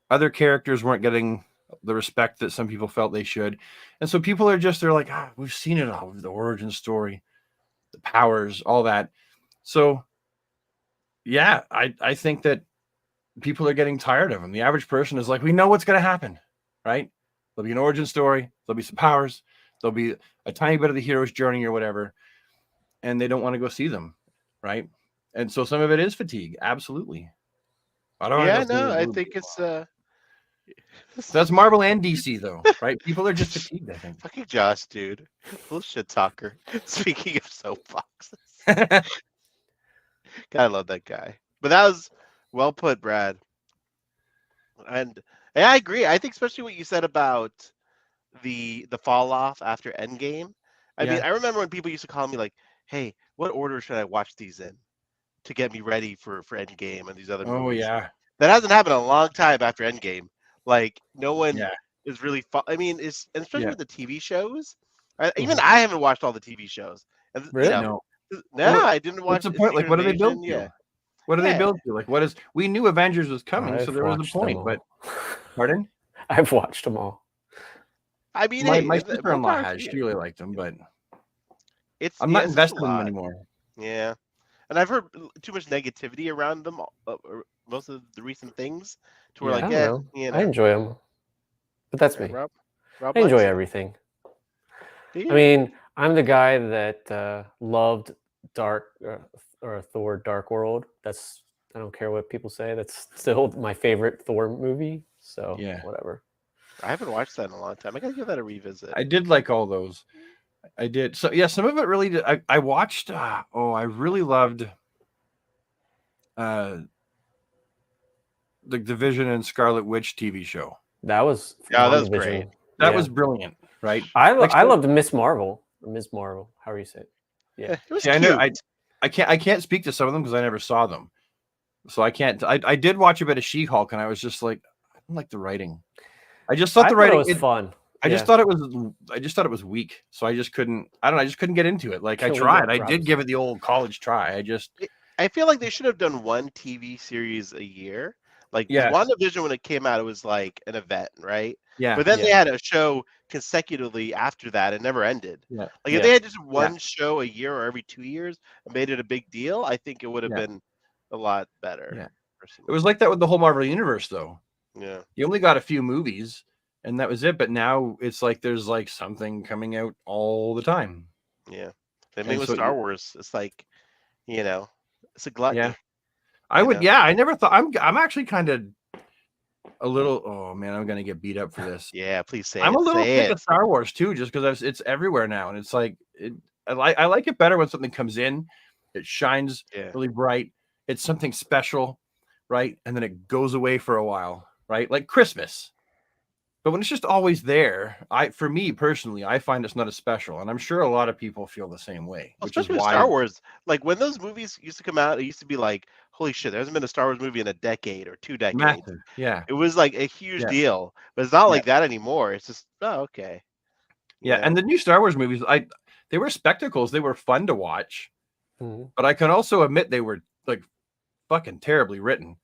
other characters weren't getting the respect that some people felt they should. And so people are they're like, we've seen it all, the origin story, the powers, all that. So, yeah, I think that people are getting tired of them. The average person is like, we know what's going to happen, right? There'll be an origin story. There'll be some powers. There'll be a tiny bit of the hero's journey or whatever, and they don't want to go see them, right? And so some of it is fatigue. Absolutely. I don't Yeah, want to go see no, the I movie. think it's That's Marvel and DC though, right? People are just fatigued, I think. fucking Josh, dude. Little shit talker. Speaking of soapboxes. Gotta love that guy. But that was well put, Brad. And I agree. I think especially what you said about the fall off after Endgame. I mean, Yeah. I remember when people used to call me like, "Hey, what order should I watch these in to get me ready for Endgame and these other Oh movies?" yeah. That hasn't happened in a long time after Endgame. Like no one Yeah. is really. I mean, it's and especially Yeah. with the TV shows. Even Mhm. I haven't watched all the TV shows. And you Really? know, No. no, Well, I didn't watch what's the point? Like, Secret what do they build Invasion. to? Yeah, What do they yeah. build to? Like, what is? We knew Avengers was coming, so I've there was a watched them point. But all. pardon? I've watched them all. I mean, My hey, more sister-in-law power to has. you. She really liked them, but It's I'm not it's just a invested in them lot. anymore. Yeah, and I've heard too much negativity around them. Most of the recent things, to where Yeah. I like, don't yeah, know. you I know, enjoy them, but that's yeah, me. Rob I enjoy likes it. everything. Do I you? mean, I'm the guy that loved Dark or Thor: Dark World. I don't care what people say. That's still my favorite Thor movie. So Yeah. whatever. I haven't watched that in a long time. I gotta give that a revisit. I did like all those. I did. So yeah, some of it really did. I watched. I really loved the Vision and Scarlet Witch TV show. That was Yeah, that was great. WandaVision. That Yeah. was brilliant, right? I Like, I so- loved Miss Marvel. Or Ms. Marvel. How do you say it? Yeah. It was See, I cute. know I can't speak to some of them because I never saw them, so I can't. I did watch a bit of She-Hulk, and I was just like, I don't like the writing. I just thought I the thought writing it was fun. I just thought it was weak. So I just couldn't. I don't know. I just couldn't get into it. Like I Killing tried. the I did Robinson. give it the old college try. I feel like they should have done one TV series a year. Like Yeah. WandaVision, when it came out, it was like an event, right? Yeah. But then yeah, they had a show consecutively after that. It never ended. yeah, Like yeah, if they had just one show a year or every 2 years and made it a big deal, I think it would have Yeah. been a lot better. Yeah. It Personally. was like that with the whole Marvel universe, though. Yeah. You only got a few movies, and that was it. But now it's like there's like something coming out all the time. Yeah. Same thing And with so Star Wars. It's like, it's a gluttony. Yeah. I would. know? Yeah. I never thought. I'm actually kind of a little. Oh man, I'm gonna get beat up for this. Yeah, please say I'm it. a little Say sick it. of Star Wars too, just because it's everywhere now, and it's like I like it better when something comes in, it shines Yeah. really bright, it's something special, right, and then it goes away for a while, right, like Christmas. But when it's just always there, for me personally, I find it's not as special, and I'm sure a lot of people feel the same way. Which is Especially with why Star Wars. Like when those movies used to come out, it used to be like, holy shit, there hasn't been a Star Wars movie in a decade or 2 decades. massive, yeah, It was like a huge Yeah. deal. But it's not Yeah. like that anymore. It's just, oh, okay. yeah. And the new Star Wars movies, they were spectacles. They were fun to watch, Mhm. but I can also admit they were like fucking terribly written.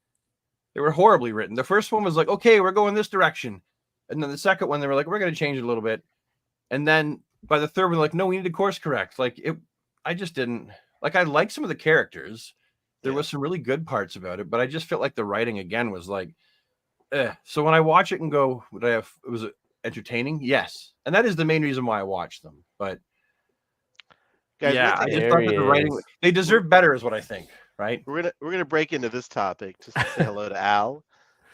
They were horribly written. The first one was like, okay, we're going this direction. And then the second one, they were like, we're going to change it a little bit. And then by the third one, like, no, we need to course correct. Like I just didn't like, I liked some of the characters. There was some really good parts about it, but I just felt like the writing again was like, So when I watch it and go, was it entertaining? Yes. And that is the main reason why I watch them. But Guys, yeah, I we're just There thought he that the writing, is. they deserve better is what I think. Right. we're gonna break into this topic just to say hello to Al.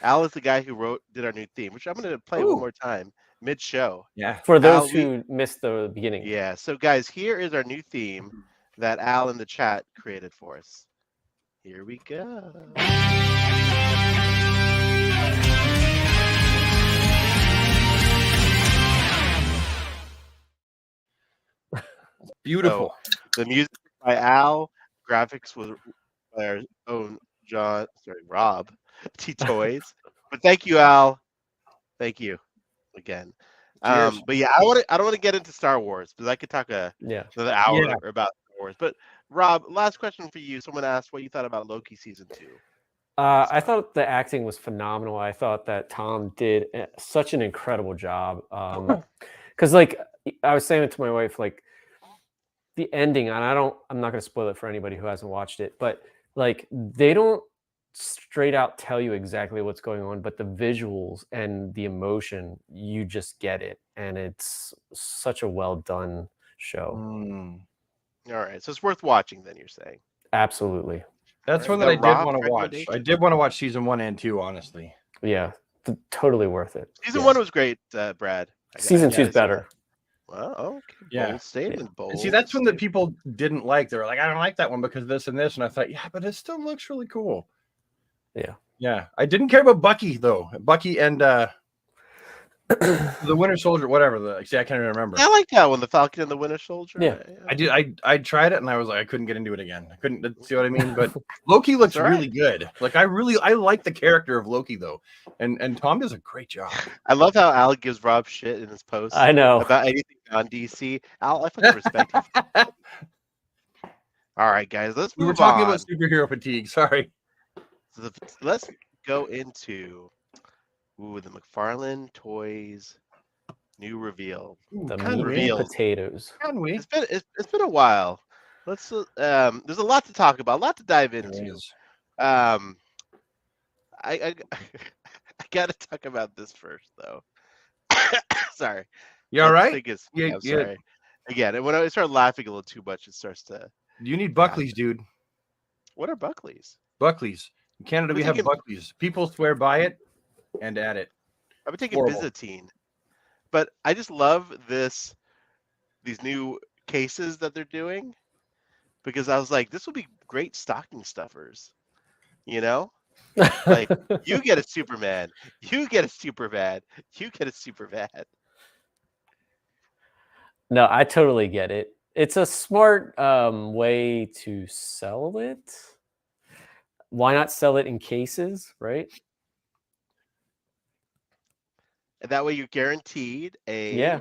Al is the guy who did our new theme, which I'm gonna play one Ooh. more time mid-show. Yeah. For those Al, who missed the beginning. Yeah. So guys, here is our new theme that Al in the chat created for us. Here we go. Beautiful. The music by Al, graphics was by our own Rob T Toys. But thank you, Al. Thank you again. Cheers. But yeah, I don't want to get into Star Wars because I could talk Yeah. another hour Yeah. about Star Wars. But Rob, last question for you. Someone asked what you thought about Loki season 2. I thought the acting was phenomenal. I thought that Tom did such an incredible job. Because like I was saying it to my wife, like the ending, and I'm not going to spoil it for anybody who hasn't watched it, but like they don't straight out tell you exactly what's going on, but the visuals and the emotion, you just get it, and it's such a well done show. All right, so it's worth watching. Then you're saying Absolutely, That's All one right, that I Rob, did want to watch. recommendation? I did want to watch season 1 and 2, honestly. yeah, totally worth it. season Yeah. 1 was great, Brad. Season yeah, 2 is I saw better. that. Well, okay. Yeah. Bold statement. Bold. And see, that's one that statement. people didn't like. They were like, I don't like that one because of this and this. And I thought, yeah, but it still looks really cool. Yeah. Yeah. I didn't care about Bucky, though. Bucky and the Winter Soldier, whatever. I can't even remember. I like that one, the Falcon and the Winter Soldier. Yeah. I did. I tried it and I was like, I couldn't get into it again. I couldn't see what I mean. But Loki looks all right. really good. Like I like the character of Loki though, and Tom does a great job. I love how Al gives Rob shit in his posts I know. about anything on DC. Al, I fucking respect him. All right, guys, let's We move were talking on. about superhero fatigue. Sorry. So let's go into the McFarlane Toys new reveal. The Can meat we? reveal. and potatoes. Can we? It's been a while. Let's there's a lot to talk about, a lot to dive into. I I gotta talk about this first though. Sorry. You all That right? thing is- Yeah, I'm yeah. sorry. Again, when I start laughing a little too much, it starts to. You need Buckley's, dude. What are Buckley's? Buckley's. In Canada, We're we have thinking- Buckley's. People swear by it and at it. I've been taking Horrible. Byzantine, but I just love these new cases that they're doing because I was like, this will be great stocking stuffers. You know, like you get a Superman, you get a Superman, you get a Superman. No, I totally get it. It's a smart way to sell it. Why not sell it in cases, right? And that way you're guaranteed a. Yeah.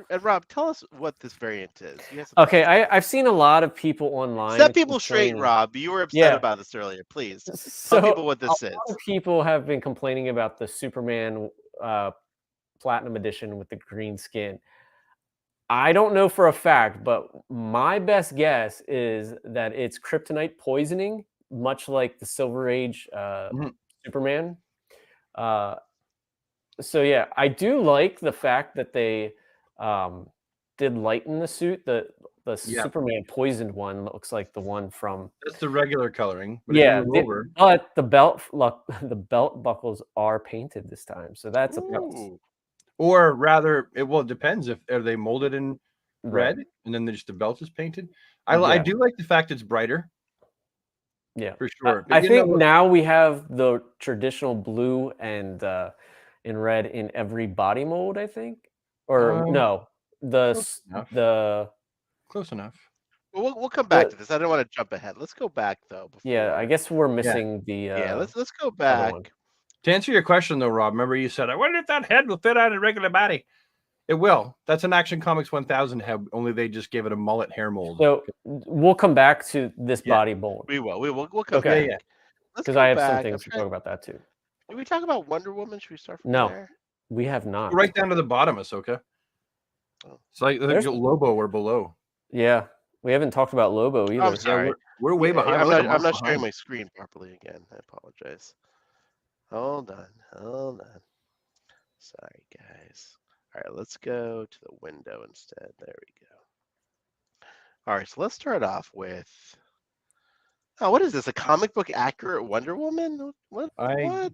And Rob, tell us what this variant is. You have some- Okay, I've seen a lot of people online. Set people straight, complaining. Rob. You were upset Yeah. about this earlier. Please So tell people what this a is. lot of people have been complaining about the Superman Platinum Edition with the green skin. I don't know for a fact, but my best guess is that it's kryptonite poisoning, much like the Silver Age Superman. So yeah, I do like the fact that they did lighten the suit. The Yeah. Superman poisoned one looks like the one from That's the regular coloring. But if yeah, you move over, but the belt buckles are painted this time, so that's a plus. Ooh. or rather, it depends if are they molded in Right. red and then just the belt is painted. I Yeah. do like the fact it's brighter Yeah, for sure. I But you think know, now we have the traditional blue and in red in every body mold. I think, or no, close enough. the close enough. Well, we'll come back The- to this. I don't want to jump ahead. Let's go back though. yeah. I before- guess we're missing the yeah. Let's go other back. one. To answer your question, though, Rob, remember you said, I wonder if that head will fit on a regular body. It will. That's an Action Comics 1000 head, only they just gave it a mullet hair mold. So we'll come back to this Yeah. body mold We will. We'll come Okay. back. Yeah. Let's because go I have some back. things to talk about that too. Did we talk about Wonder Woman? Should we start from No. there? We have not. Right down to the bottom, Ahsoka. Oh. It's like There's- Lobo or below. Yeah, we haven't talked about Lobo either. I'm sorry. We're way Yeah, behind. I'm We're like not, a I'm not month sharing behind. my screen properly again. I apologize. Hold on. Sorry, guys. All right, let's go to the window instead. There we go. All right, so let's start off with. Oh, what is this? A comic book accurate Wonder Woman? What? What?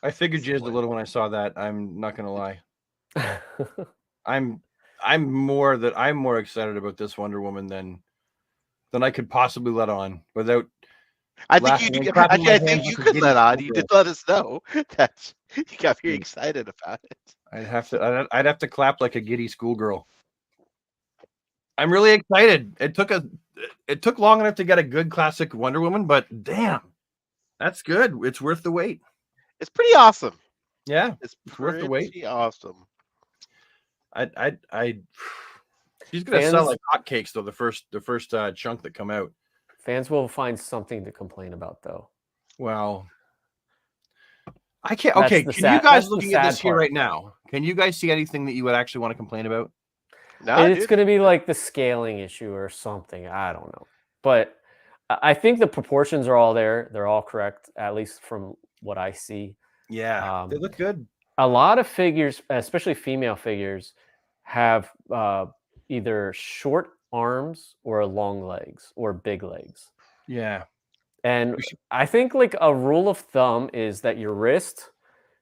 I figured jizzed a little when I saw that. I'm not gonna lie. I'm more excited about this Wonder Woman than I could possibly let on without. I think laughing you. and clapping Actually, I my think hands you like a could giddy let on. You schoolgirl. did let us know that you got very Mm. excited about it. I'd have to clap like a giddy schoolgirl. I'm really excited. It took long enough to get a good classic Wonder Woman, but damn, that's good. It's worth the wait. It's pretty awesome. Yeah, It's worth the wait. pretty awesome. She's gonna sell Fans- like hotcakes though. The first chunk that come out. Fans will find something to complain about, though. Well, I can't. That's Okay, the can sad- you guys that's the looking at sad this here part. right now? Can you guys see anything that you would actually want to complain about? No, And it's dude. going to be like the scaling issue or something. I don't know. But I think the proportions are all there. They're all correct, at least from what I see. Yeah, they Um, look good. A lot of figures, especially female figures, have either short arms or long legs or big legs. Yeah. And We should- I think like a rule of thumb is that your wrist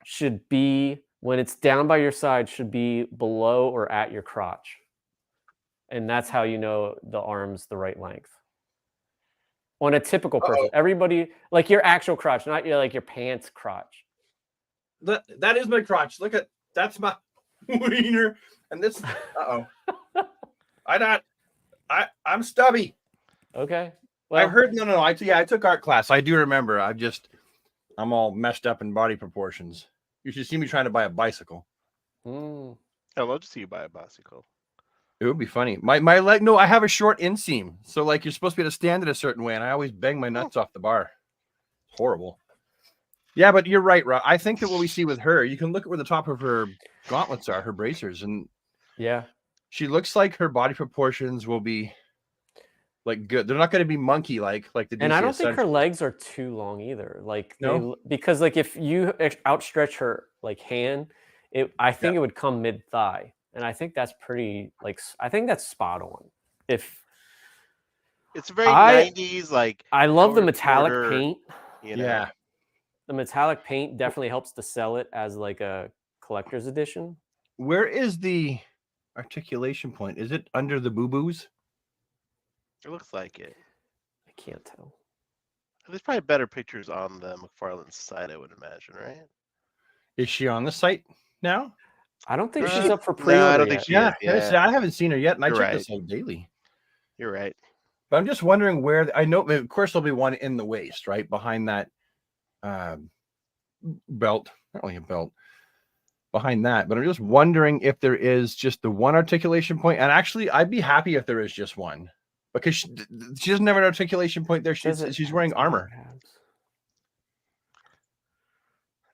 should be, when it's down by your side, should be below or at your crotch. And that's how you know the arm's the right length. On a typical person, everybody, like your actual crotch, not your like your pants crotch. That is my crotch. Look at that's my wiener, and this. I'm stubby. Okay. I heard no. I took art class. I do remember. I'm all messed up in body proportions. You should see me trying to buy a bicycle. Mm. I'd love to see you buy a bicycle. It would be funny. My leg. No, I have a short inseam, so like you're supposed to be able to stand it a certain way, and I always bang my nuts off the bar. It's horrible. Yeah, but you're right, Rob. I think that what we see with her, you can look at where the top of her gauntlets are, her bracers, and Yeah. she looks like her body proportions will be like good. They're not going to be monkey like the DC And I don't think her Essentials. legs are too long either. Like No? because like if you outstretch her like hand, I think it would come mid thigh, and I think that's pretty like I think that's spot on. If It's very I- 90s, like I love the short, metallic shorter, paint. you know. Yeah. The metallic paint definitely helps to sell it as like a collector's edition. Where is the articulation point? Is it under the boo-boos? It looks like it. I can't tell. There's probably better pictures on the McFarlane site, I would imagine, right? Is she on the site now? I don't think Uh, she's up for no, I pre-order don't think yet. she is. I haven't seen her yet, and I You're check right. this out daily. You're right. But I'm just wondering where I know. Of course, there'll be one in the waist, right behind that belt. Not really a belt behind that, but I'm just wondering if there is just the one articulation point. And actually, I'd be happy if there is just one, because she doesn't have an articulation point there. She's wearing armor.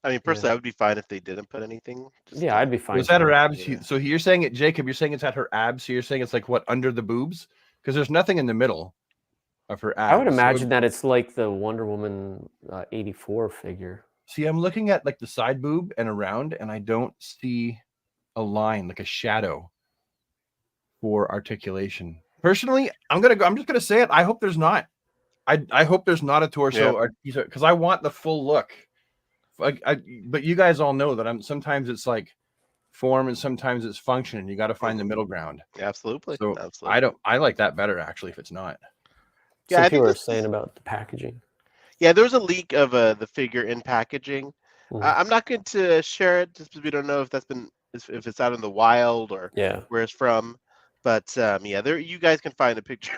I mean, personally, I would be fine if they didn't put anything. Just Yeah, I'd be fine. Was that her too. abs? Yeah. So you're saying it, Jacob? You're saying it's at her abs? So you're saying it's like what, under the boobs? Because there's nothing in the middle of her abs. I would So imagine that it's like the Wonder Woman 84 figure. See, I'm looking at like the side boob and around, and I don't see a line, like a shadow for articulation. Personally, I'm just gonna say it. I hope there's not. I hope there's not a torso, because I want the full look. But you guys all know that sometimes it's like form and sometimes it's function, and you got to find the middle ground. Absolutely. So Absolutely. I like that better actually if it's not. Yeah, Some I think people are this saying about the packaging. Yeah, there was a leak of the figure in packaging. Mhm. I'm not going to share it just because we don't know if if it's out in the wild or Yeah. where it's from. But yeah, you guys can find a picture.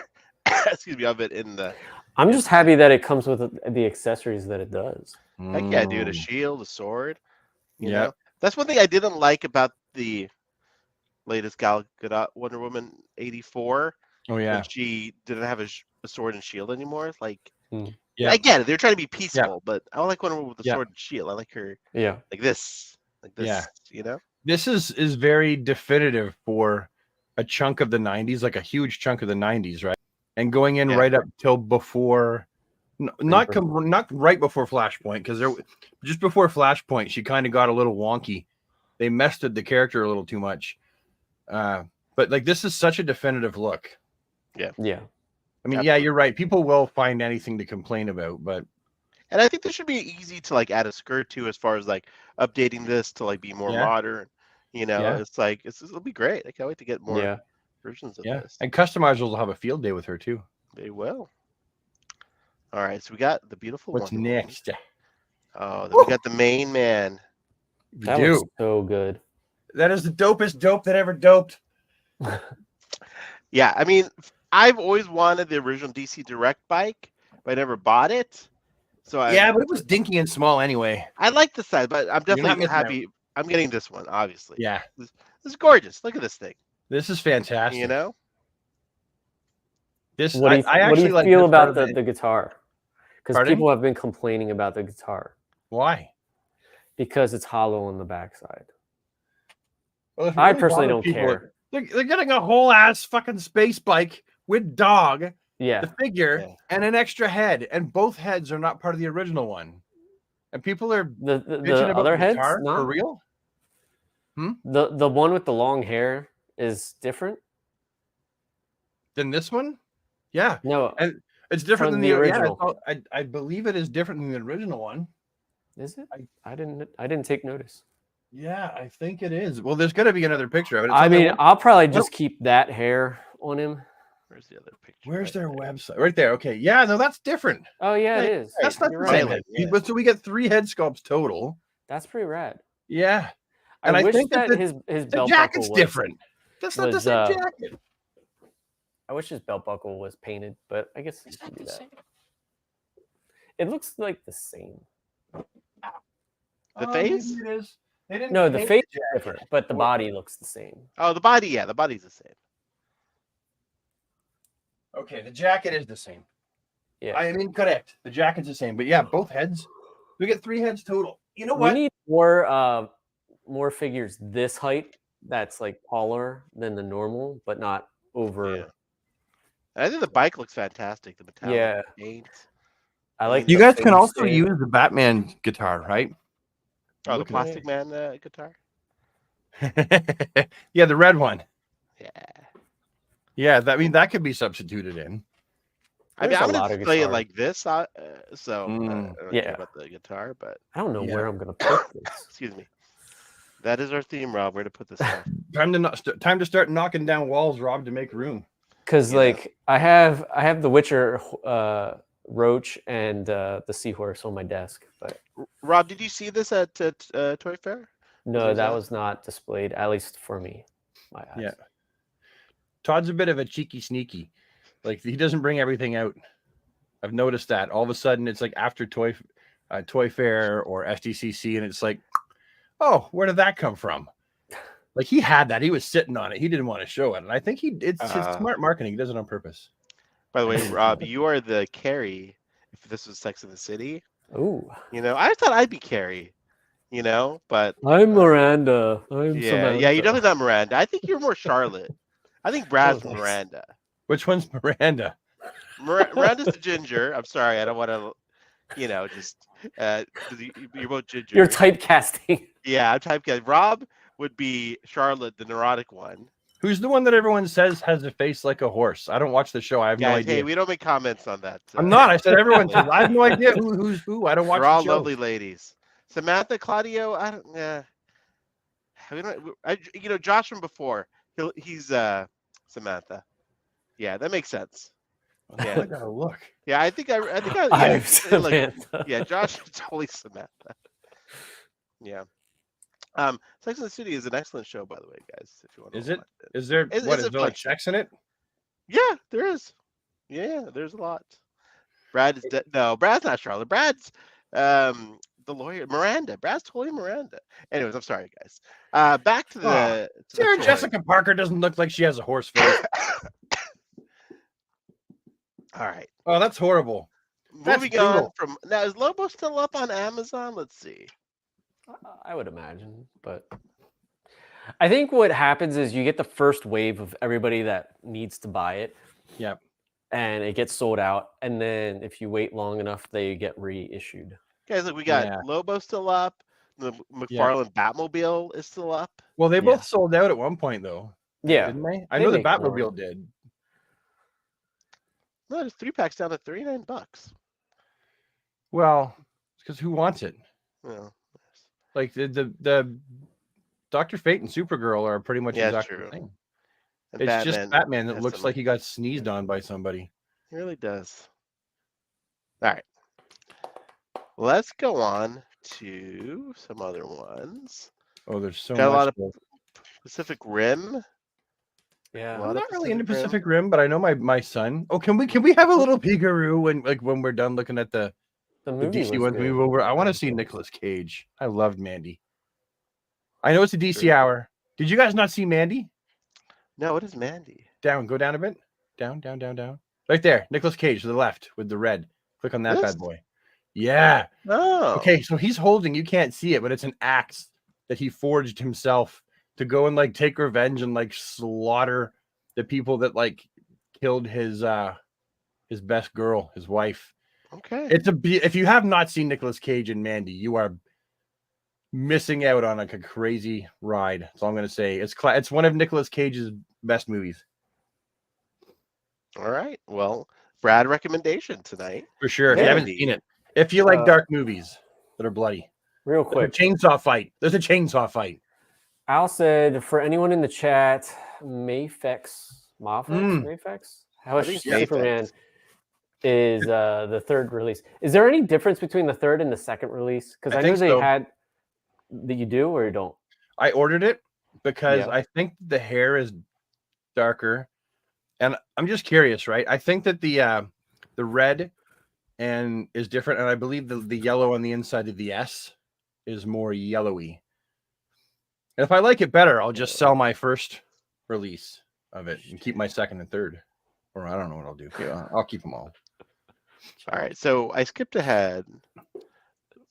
Excuse me, of it in the. I'm just happy that it comes with the accessories that it does. Heck yeah, dude! A shield, a sword. You Yeah. know? That's one thing I didn't like about the latest Gal Gadot Wonder Woman 84. Oh yeah. When she didn't have a sword and shield anymore. Like, Yeah. I get it. They're trying to be peaceful, but I don't like Wonder Woman with the sword and shield. I like her Yeah. like this. Yeah. You know? This is very definitive for a chunk of the 90s, like a huge chunk of the 90s, right? And going in right up till before, not right before Flashpoint, because just before Flashpoint, she kind of got a little wonky. They messed with the character a little too much. But like this is such a definitive look. Yeah. I mean, yeah, you're right. People will find anything to complain about, but And I think this should be easy to like add a skirt to, as far as like updating this to like be more modern. You know, it's like it'll be great. I can't wait to get more versions of this. And customizers will have a field day with her too. They will. All right, so we got the beautiful. What's Wonder Woman. next? Oh, then we got the main man. That looks so good. That is the dopest dope that ever doped. Yeah, I mean, I've always wanted the original DC Direct bike, but I never bought it. So but it was dinky and small anyway. I like the size, but I'm not definitely missing happy. I'm getting this one, obviously. Yeah, This is gorgeous. Look at this thing. this is fantastic. You know, this What do you, I what do actually you like feel this about part of the it. guitar? Because Pardon? people have been complaining about the guitar Why? because it's hollow on the backside. Well, I personally don't care. They're getting a whole ass fucking space bike with dog Yeah. the figure, Yeah. and an extra head, and both heads are not part of the original one. And people are The bitching about other the heads, guitar for not real. the one with the long hair is different. Than this one, yeah, No, and it's different from than the the original. Yeah, I believe it is different than the original one. Is it? I didn't take notice. Yeah, I think it is. Well, there's going to be another picture of it. It's I on their mean, web- I'll probably just keep that hair on him. Where's the other picture? Where's Right their there. website? Right there. Okay, yeah, no, that's different. Oh yeah, Right, it is. That's not You're the same right. head. Yeah. But so we get 3 head sculpts total. That's pretty rad. Yeah, and I I wish think that the his the belt jacket's buckle was different. That's not the was, same jacket. I wish his belt buckle was painted, but I guess he It's can not do the that. same. It looks like the same. The Maybe face? it is. They didn't No, the paint face is jacket. different, but the What- body looks the same. Oh, the body. Yeah, the body's the same. Okay, the jacket is the same. Yeah. I mean, correct. The jacket's the same, but yeah, both heads. We get 3 heads total. You know We what? need more figures this height that's like taller than the normal, but not over. Yeah. I think the bike looks fantastic. The metallic Yeah. paint. I like. You the guys can face also shape. use the Batman guitar, right? Oh, the Look at Plastic Man guitar. Yeah, the red one. Yeah. Yeah, that, I mean that could be substituted in. I mean, There's a I'm lot gonna of play it guitar. like this, so I don't Yeah. care about the guitar, but I don't know Yeah. where I'm gonna put this. excuse me. That is our theme, Rob. Where to put this stuff? Time to start knocking down walls, Rob, to make room. Because Yeah. like I have the Witcher roach and the seahorse on my desk, but Rob, did you see this at Toy Fair? no, there's that that? was not displayed, at least for me. My eyes. Yeah. Todd's a bit of a cheeky sneaky. Like he doesn't bring everything out. I've noticed that. All of a sudden it's like after Toy Fair or SDCC, and it's like, oh, where did that come from? Like he had that. He was sitting on it. He didn't want to show it. And I think it's smart marketing. He does it on purpose. By the way, Rob, you are the Carrie. If this was Sex in the City, Ooh, I thought I'd be Carrie. But I'm Miranda. I'm yeah, Samantha. you're definitely not Miranda. I think you're more Charlotte. I think Brad's thanks. Miranda. Which one's Miranda? Miranda's the ginger. I'm sorry, I don't want to, just 'cause you're both ginger. You're typecasting. Yeah, I'm typecast. Rob would be Charlotte, the neurotic one. Who's the one that everyone says has a face like a horse? I don't watch the show. I have no Guys, idea. hey, we don't make comments on that. I'm not. I said everyone says. I have no idea who's who. I don't watch They're all the show. lovely ladies. Samantha, Claudio, I don't. We don't. Josh from before. He's Samantha. Yeah, that makes sense. Yeah. I gotta look. Yeah, I think I. I'm Like, Samantha. yeah, Josh is totally Samantha. Yeah. Sex and the City is an excellent show, by the way, guys. If you want to Is it? watch it. Is there It's what a is there like fun show. sex in it? Yeah, there is. Yeah, there's a lot. Brad is dead. No, Brad's not Charlotte. Brad's the lawyer. Miranda. Brad's totally Miranda. Anyways, I'm sorry, guys. Back to the. to the Sarah toy. Jessica Parker doesn't look like she has a horse face. All right. Oh, that's horrible. That's Moving on brutal. from now, is Lobo still up on Amazon? Let's see. I would imagine, but I think what happens is you get the first wave of everybody that needs to buy it. Yep. And it gets sold out, and then if you wait long enough, they get reissued. Guys, look, we got Yeah. Lobo still up. The McFarlane Batmobile is still up. Well, they Yeah. both sold out at one point though, Yeah, didn't they? I They know the make more. Batmobile did. No, there's 3-packs down to $39. Well, because who wants it? Well, Like the Dr. Fate and Supergirl are pretty much Yeah, exactly true. the same. and It's just Batman that has looks some- like he got sneezed on by somebody. He really does. All right. Let's go on to some other ones. Oh, there's so Got a much. lot of stuff. Pacific Rim. yeah. What? I'm of not really into Pacific Rim? Pacific Rim, but I know my son. Oh, can we have a little peekaroo when we're done looking at the The the movie DC was ones? good. Move over. I want to see Nicolas Cage. I loved Mandy. I know it's a DC Sure. hour. Did you guys not see Mandy? No, what is Mandy? Go down a bit. Down. Right there, Nicolas Cage to the left with the red. Click on that This? bad boy. Yeah. Oh. Okay, so he's holding. You can't see it, but it's an axe that he forged himself to go and like take revenge and like slaughter the people that like killed his his best girl, his wife. Okay. If you have not seen Nicolas Cage and Mandy, you are missing out on like a crazy ride. That's all I'm going to say. It's one of Nicolas Cage's best movies. All right. Well, Brad recommendation tonight. For sure. If you haven't Mandy. seen it. If you like dark movies that are bloody. Real There's a quick, chainsaw fight. There's a chainsaw fight. Al said for anyone in the chat, Mafex, how I is think Superman Mafex. is the third release. Is there any difference between the third and the second release? Because I I know think they so. had that you do or you don't. I ordered it because Yeah. I think the hair is darker. And I'm just curious, right? I think that the red and is different, and I believe the yellow on the inside of the S is more yellowy. And if I like it better, I'll just sell my first release of it and keep my second and third. Or I don't know what I'll do. Yeah, I'll keep them all. All right. So I skipped ahead.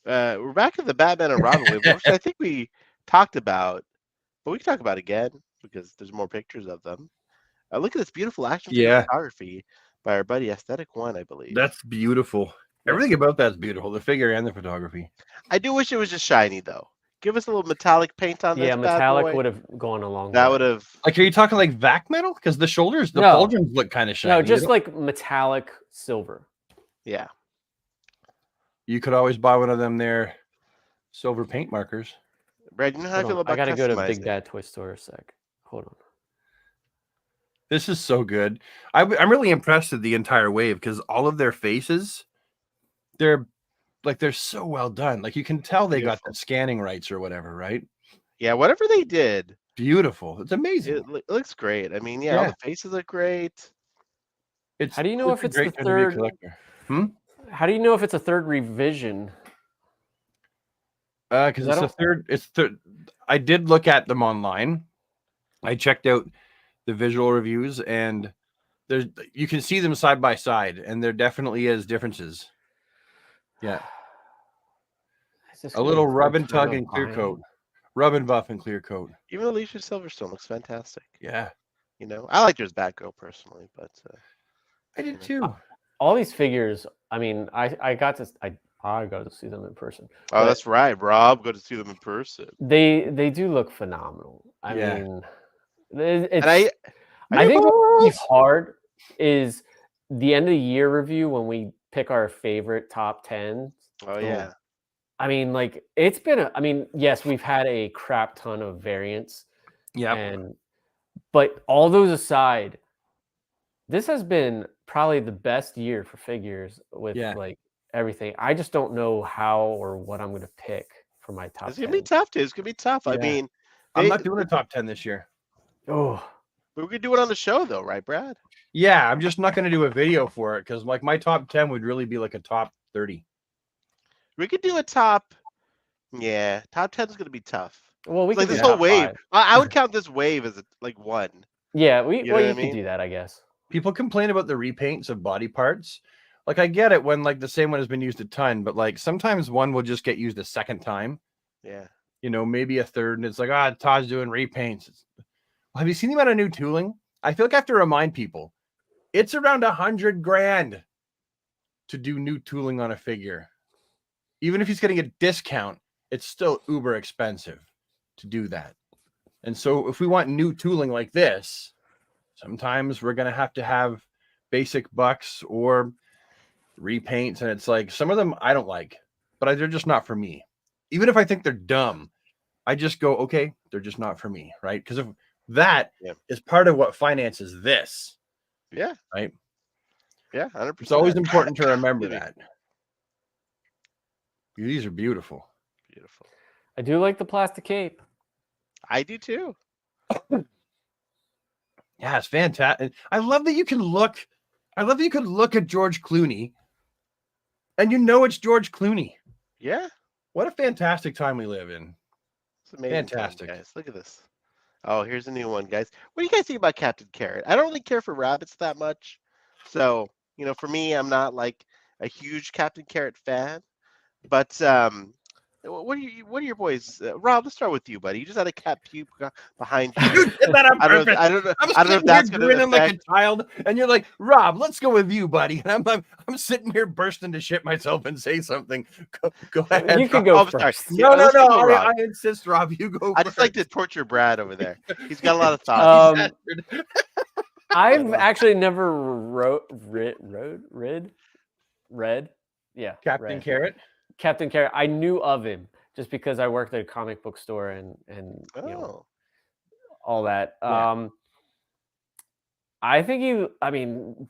We're back at the Batman and Robin wave, which I think we talked about, but we can talk about again because there's more pictures of them. Look at this beautiful action figure photography by our buddy Aesthetic One, I believe. That's beautiful. Everything about that's beautiful. The figure and the photography. I do wish it was just shiny though. Give us a little metallic paint on this. Yeah, bad metallic boy. would have gone along. That would have. Like, are you talking like vac metal? Because the shoulders, the No. pauldrons look kind of shiny. No, just like metallic silver. Yeah. You could always buy one of them there silver paint markers. Brad, you know how I Hold feel on, about I gotta go to Big customizing. Bad Toy Store a sec. Hold on. This is so good. I'm really impressed with the entire wave because all of their faces, they're so well done. Like you can tell they got the scanning rights or whatever, right? Yeah, whatever they did, Beautiful. It's amazing. it looks great. I mean, yeah, all the faces look great. How do you know if a it's the great time to be a third? collector. How do you know if it's a third revision? Because it's the third. It's third. I did look at them online. I checked out the visual reviews, and you can see them side by side, and there definitely is differences. Yeah, a little rub and tug and clear coat, rub and buff and clear coat. Even Alicia Silverstone looks fantastic. Yeah, You know, I liked her as Batgirl personally, but I did too. All these figures. I mean, I got to see them in person. oh, that's right, Rob. Go to see them in person. They do look phenomenal. I mean, it's. And I think what's really hard is the end of the year review when we pick our favorite top 10. Oh yeah. I mean, like it's been. I mean, yes, we've had a crap ton of variants. Yeah, But all those aside, this has been probably the best year for figures with like everything. I just don't know how or what I'm going to pick for my top 10. It's gonna be tough, dude. It's gonna be tough. I mean, I'm not doing a top 10 this year. Oh, but we could do it on the show though, right, Brad? Yeah, I'm just not going to do a video for it because like my top 10 would really be like a top 30. We could do a top. Yeah, top 10 is gonna be tough. well, we Like could this do whole top wave. 5. I would count this wave as like one. Yeah, You know well, what I you mean? could do that, I guess. People complain about the repaints of body parts. Like I get it when like the same one has been used a ton, but like sometimes one will just get used a second time. Yeah. You know, maybe a third, and it's like, Todd's doing repaints. Have you seen the amount of new tooling? I feel like I have to remind people, it's around $100,000 to do new tooling on a figure. Even if he's getting a discount, it's still uber expensive to do that. And so if we want new tooling like this, sometimes we're going to have basic bucks or repaints. And it's like, some of them I don't like, but they're just not for me. Even if I think they're dumb, I just go, okay, they're just not for me, right? Because of that is part of what finances this. Yeah. Right. Yeah, 100%. It's always important to remember that. These are beautiful. Beautiful. I do like the plastic cape. I do too. Yeah, it's fantastic. I love that you can look at George Clooney and you know it's George Clooney. Yeah. What a fantastic time we live in. It's amazing. Fantastic. Guys. Look at this. Oh, here's a new one, guys. What do you guys think about Captain Carrot? I don't really care for rabbits that much. So, for me, I'm not like a huge Captain Carrot fan. But What are your boys? Rob, let's start with you, buddy. You just had a cat puke behind you. You did that on I don't purpose. know. I don't know. I'm I don't know if sitting here that's going to grinning like a affect. child, and you're like, Rob, let's go with you, buddy. And I'm sitting here bursting to shit myself and say something. Go ahead. You can Rob. go Oh, sorry. first. No, Let's no. go, Rob. I insist, Rob. You go. I just like to first. torture Brad over there. He's got a lot of thoughts. I've actually never read. Yeah, Captain read. Carrot. Captain Carrot. I knew of him just because I worked at a comic book store and you know, Oh, all that. Yeah. I think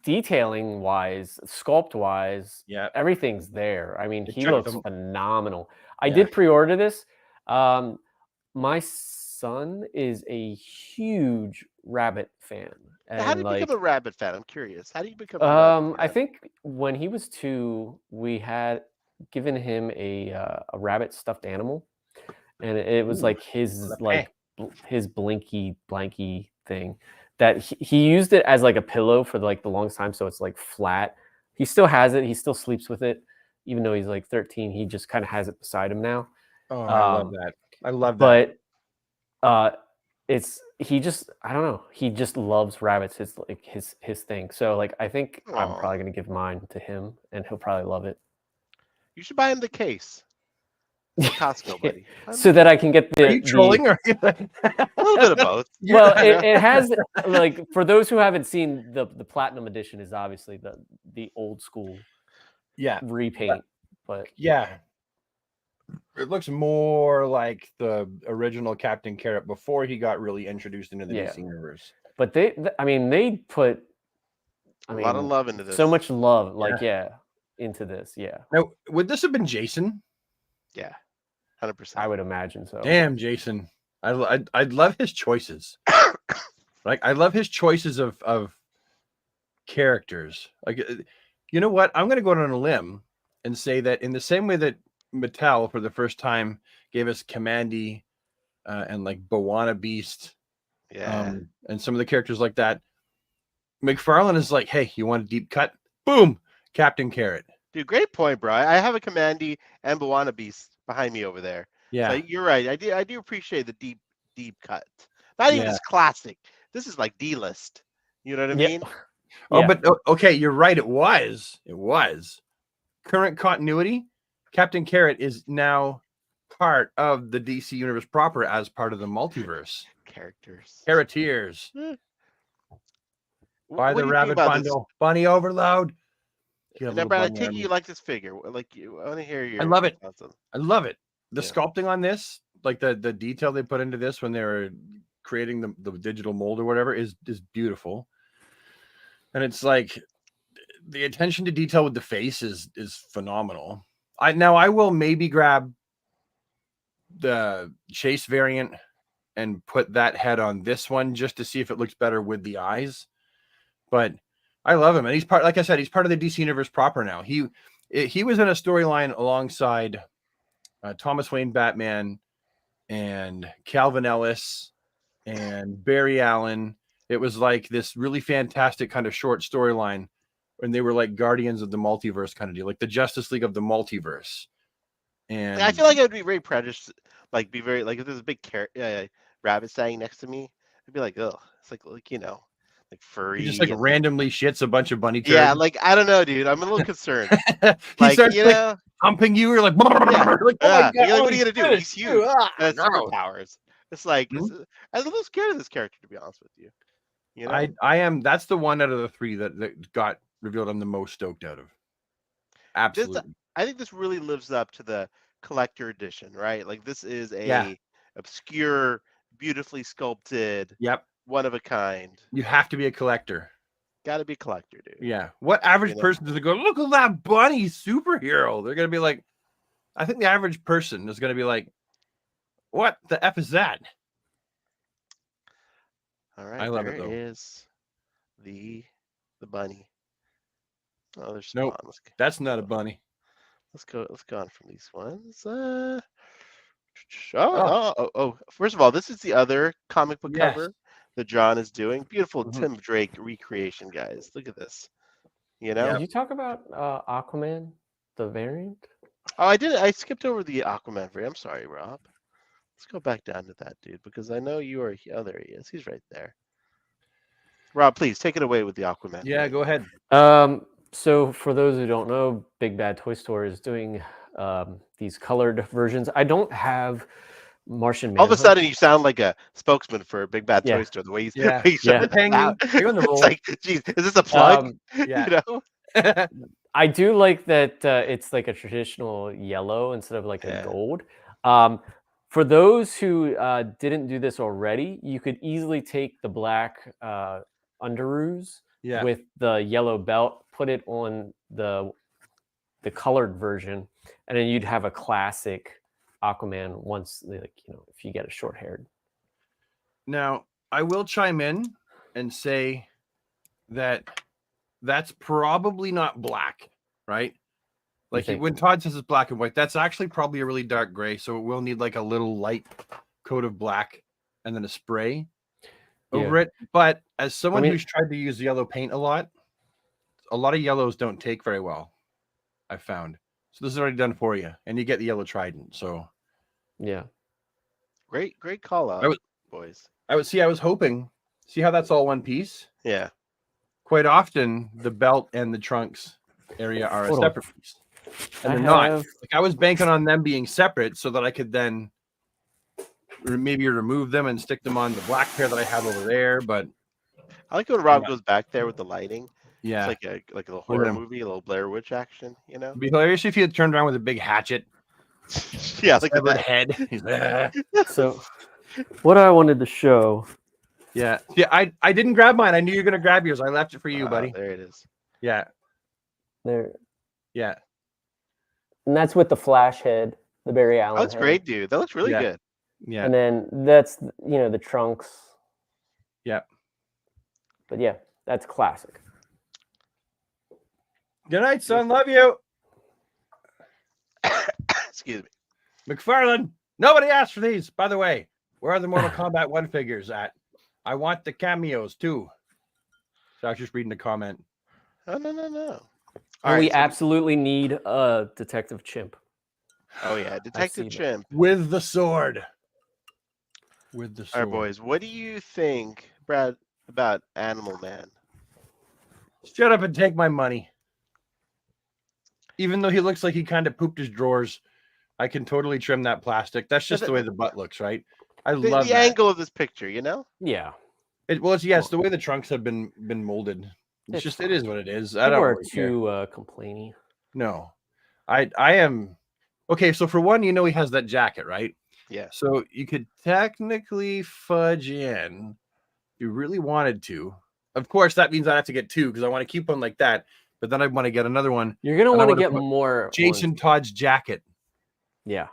detailing wise, sculpt wise, Yeah. everything's there. I mean, It he took looks them- phenomenal. I Yeah. did pre-order this. My son is a huge Rabbit fan. now, how And did you like, become a rabbit fan? I'm curious. How do you become? A rabbit I fan? think when he was 2, we had given him a rabbit stuffed animal, and it was Ooh, like his okay. his blinky blanky thing that he used it as like a pillow for like the longest time, so it's like flat. He still has it. He still sleeps with it, even though he's like 13. He just kind of has it beside him now. Oh, I love that. I love that. But he just, I don't know, he just loves rabbits. It's like his thing. So like I think I'm Aw. probably gonna give mine to him, and he'll probably love it. You should buy him the case. At Costco, buddy. Buy him So that I can get Are you trolling or a little bit of both. Well, it has like, for those who haven't seen the platinum edition, is obviously the old school yeah. repaint, but Yeah. It looks more like the original Captain Carrot before he got really introduced into the Yeah. DC universe. but they put A lot of love into this. so much love, like into this. Yeah, Now, would this have been Jason? Yeah, 100%. I would imagine so. Damn, Jason. I'd love his choices. Like, I love his choices of characters. Like, you know what? I'm going to go on a limb and say that in the same way that Mattel for the first time gave us Commandy and like Bawana Beast, Yeah. and some of the characters like that, McFarlane is like, hey, you want a deep cut? Boom, Captain Carrot. Dude, great point, bro. I have a Commandy and Bawana Beast behind me over there. Yeah, So you're right. I do appreciate the deep cut. Not even Yeah. just classic. This is like D-list. You know what I Yeah. mean? Oh, Yeah. but okay, you're right. It was current continuity. Captain Carrot is now part of the DC universe proper as part of the multiverse. Characters. Carroteers by What the do you think rabbit about this? bundle. Bunny overload. You have a Now, little Brad, I bunny take army. you like this figure. Like you, I want to hear your. I love it. thoughts on- I love it. The Yeah. sculpting on this, like the detail they put into this when they were creating the digital mold or whatever, is beautiful. And it's like the attention to detail with the face is phenomenal. I will maybe grab the Chase variant and put that head on this one just to see if it looks better with the eyes. But I love him, and he's part. Like I said, he's part of the DC universe proper now. He was in a storyline alongside Thomas Wayne Batman and Calvin Ellis and Barry Allen. It was like this really fantastic kind of short storyline, and they were like guardians of the multiverse kind of deal, like the Justice League of the multiverse. And I feel like I would be very prejudiced. Like, be very like if there's a big rabbit standing next to me, I'd be like, oh, it's like you know, like furry. he just like and- randomly shits a bunch of bunny turds. Yeah, like I don't know, dude. I'm a little concerned. he Like starts you like know, humping you. You're like, Yeah. like, oh my yeah. God, You're like, oh, what are you gonna do? He's huge. And it's no. superpowers. It's like Hmm? I'm a little scared of this character, to be honest with you. You know, I am. That's the one out of the three that got revealed. I'm the most stoked out of. Absolutely. I think this really lives up to the collector edition, right? Like this is a Yeah. obscure, beautifully sculpted, Yep. one of a kind. You have to be a collector. Got to be a collector, dude. Yeah. What average You know? person does it go, look at that bunny superhero? They're going to be like, I think the average person is going to be like, what the F is that? All right, I love it, there though. is the bunny. Oh, there's Nope. Spawn. That's not a bunny. Let's go on from these ones. First of all, this is the other comic book Yes. cover that John is doing. Beautiful Mhm. Tim Drake recreation, guys. Look at this. You know, Did you talk about Aquaman, the variant? Oh, I did. I skipped over the Aquaman for you. I'm sorry, Rob. Let's go back down to that dude because I know you are. Oh, there he is. He's right there. Rob, please take it away with the Aquaman. Yeah, go ahead. So for those who don't know, Big Bad Toy Store is doing these colored versions. I don't have Martian All of a Manhunt. sudden, you sound like a spokesman for Big Bad Yeah. Toy Store. The way he's, Yeah. he's Yeah. shutting They're paying it out. you. You're in the It's role. like, geez, is this a plug? yeah. You know? I do like that it's like a traditional yellow instead of like Yeah. a gold. For those who didn't do this already, you could easily take the black underoos Yeah. with the yellow belt, put it on the colored version, and then you'd have a classic Aquaman once, like, you know, if you get a short haired. Now, I will chime in and say that that's probably not black, right? Like think? when Todd says it's black and white, that's actually probably a really dark gray. So it will need like a little light coat of black and then a spray over it. But as someone mean- who's tried to use yellow paint a lot of yellows don't take very well, I've found. So this is already done for you. And you get the yellow trident. So Yeah. Great call out, I was- boys. I was hoping, see how that's all one piece? Yeah. Quite often the belt and the trunks area are a Hold on. separate piece. And I they're not. have- Like I was banking on them being separate so that I could then maybe remove them and stick them on the black pair that I have over there. But I like when Rob Yeah. goes back there with the lighting. yeah, It's like a little horror Yeah. movie, a little Blair Witch action, you know? it'd be hilarious if he had turned around with a big hatchet, Yeah, like severed that. head. He's like, So what I wanted to show. yeah. I didn't grab mine. I knew you were gonna grab yours. I left it for you, buddy. There it is. Yeah, There, yeah. and that's with the flash head, the Barry Allen. Oh, that's head. great, dude. That looks really Yeah. good. Yeah. And then that's the trunks. Yeah. But yeah, that's classic. Good night, son. Love you. Excuse me. McFarlane. Nobody asked for these, by the way. Where are the Mortal Kombat 1 figures at? I want the cameos too. So I was just reading the comment. Oh no. And we so- absolutely need a Detective Chimp. Oh yeah, Detective seen it. Chimp. With the sword. With the All sword. right, boys. What do you think, Brad, about Animal Man? Shut up and take my money. Even though he looks like he kind of pooped his drawers, I can totally trim that plastic. That's just the way the butt looks, right? I love The that. angle of this picture, you know? Yeah. It's the way the trunks have been molded. It's It's just it fine. is what it is. I People don't are really care. too complainy. No. I am okay, so for one, you know he has that jacket, right? Yeah. So you could technically fudge in if you really wanted to. Of course, that means I have to get two because I want to keep one like that. But then I want to get another one. You're gonna And I want to wanna get put more Jason Todd's jacket, Yeah.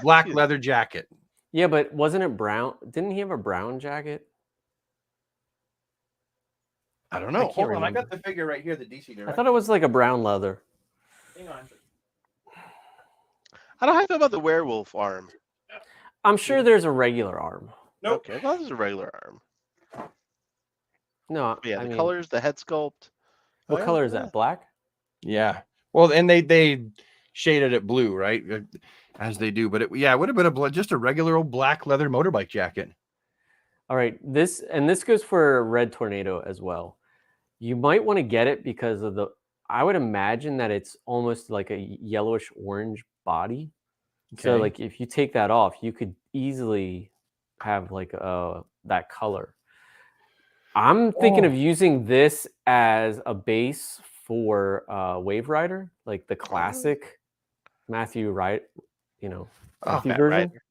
black leather jacket. Yeah, but wasn't it brown? Didn't he have a brown jacket? I don't know. can't Hold on, I remember. got the figure right here. The DC I director. thought it was like a brown leather. Hang on. I don't know how I feel about the werewolf arm. I'm sure there's a regular arm. Nope. Okay, well, this is a regular arm. No, But yeah, I the mean, colors, the head sculpt. what Oh, color is yeah. that? Black? Yeah. Well, and they shaded it blue, right? As they do. But it would have been just a regular old black leather motorbike jacket. All right, this goes for Red Tornado as well. You might want to get it because of I would imagine that it's almost like a yellowish orange body. So Okay. like if you take that off, you could easily have like that color. I'm thinking of using this as a base for Wave Rider, like the classic Matthew Wright, Matthew Matt version. Rider.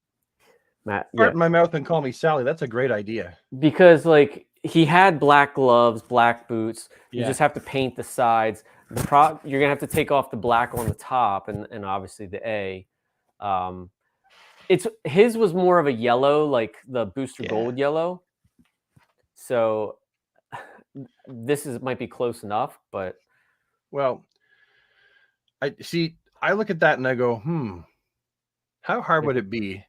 Matt, Fart yeah. in my mouth and call me Sally. That's a great idea. Because like he had black gloves, black boots. You Yeah. just have to paint the sides. You're gonna have to take off the black on the top and obviously the A. His was more of a yellow, like the Booster Yeah. Gold yellow. So this might be close enough, but Well, I look at that and I go, how hard would it be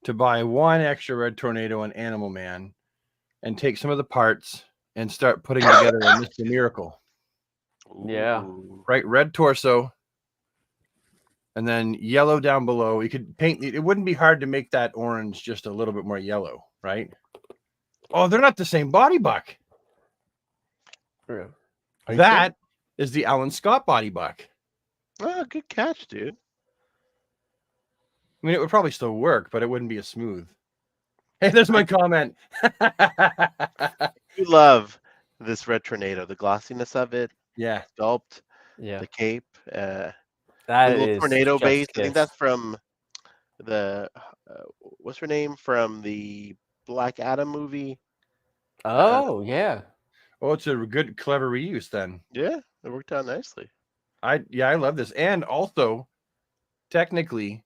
to buy one extra Red Tornado and Animal Man and take some of the parts and start putting together a Mr. Miracle? Yeah. Ooh. Right? Red torso, and then yellow down below. You could paint it. It wouldn't be hard to make that orange just a little bit more yellow, right? Oh, they're not the same body buck. Yeah. That is the Alan Scott body buck. Oh, good catch, dude. I mean, it would probably still work, but it wouldn't be as smooth. Hey, there's my comment. You love this red tornado, the glossiness of it, Yeah. sculpt, Yeah. the cape, That the little is tornado chef's base. I kiss. think that's from the what's her name from the Black Adam movie. Oh, yeah. Oh, it's a good, clever reuse then. Yeah, it worked out nicely. I love this. And also, technically,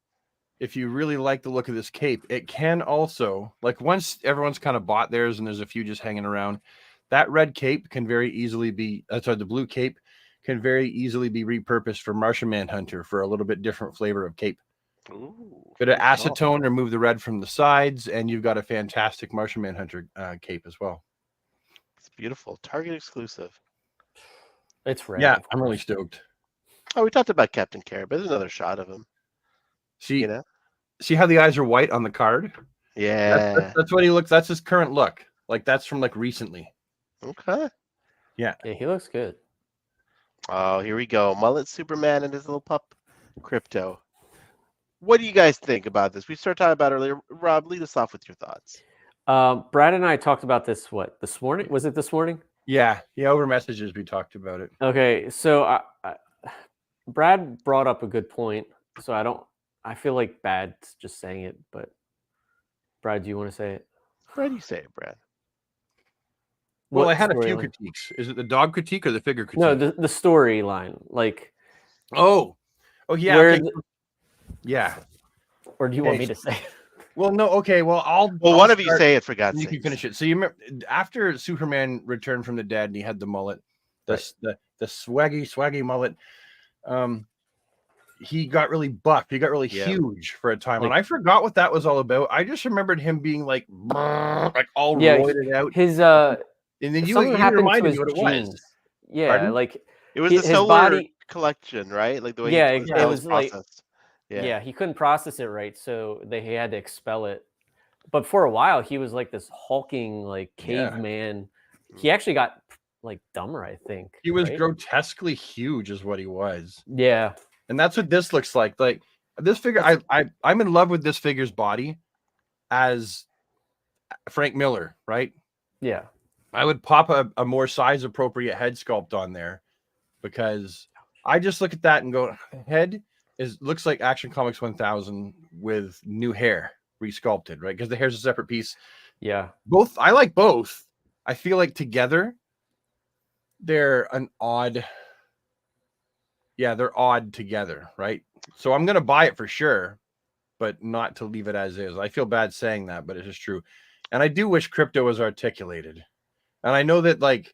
if you really like the look of this cape, it can also, like, once everyone's kind of bought theirs and there's a few just hanging around, that red cape can very easily be, sorry, the blue cape can very easily be repurposed for Martian Manhunter for a little bit different flavor of cape. Ooh, Bit of good call. acetone, remove the red from the sides, and you've got a fantastic Martian Manhunter cape as well. It's beautiful. Target exclusive. It's red. Yeah, of I'm really course. stoked. Oh, we talked about Captain Carrot, but there's another shot of him. See, You know? see how the eyes are white on the card? Yeah. That's what he looks. That's his current look. Like that's from like recently. Okay. Yeah, he looks good. Oh, here we go. Mullet Superman and his little pup, Crypto. What do you guys think about this? We started talking about it earlier. Rob, lead us off with your thoughts. Brad and I talked about this, this morning? Was it this morning? Yeah, over messages we talked about it. Okay, so Brad brought up a good point. So I feel like bad just saying it, but Brad, do you want to say it? Why do you say it, Brad? Well, What I had a few storyline? critiques. Is it the dog critique or the figure critique? No, the storyline, like, Oh, yeah. where Okay. the- Yeah. or do you want Okay, me to say it? Well, no. Okay. Well, Well, I'll one of you start, say it, for God's and you sake. can finish it. So you remember after Superman returned from the dead and he had the mullet, the swaggy mullet. He got really buff. He got really Yeah. huge for a time, Like- and I forgot what that was all about. I just remembered him being like all Yeah, roided out. His And then you something happened to reminded his me what it genes. was. Yeah, Pardon? like It was his the solar body. collection, right? Like the way Yeah, his it cells was like- processed. Yeah. he couldn't process it right, so he had to expel it. But for a while, he was like this hulking, like Yeah. caveman. He actually got like dumber, I think. He was right? grotesquely huge, is what he was, Yeah, and that's what this looks like. Like this figure, I'm in love with this figure's body as Frank Miller, right? yeah. I would pop a more size appropriate head sculpt on there because I just look at that and go, head looks like Action Comics 1000 with new hair resculpted, right? Because the hair's a separate piece. Yeah. Both, I like both. I feel like together they're an odd. Yeah, they're odd together, right? So I'm gonna buy it for sure, but not to leave it as is. I feel bad saying that, but it is true. And I do wish Crypto was articulated. And I know that, like,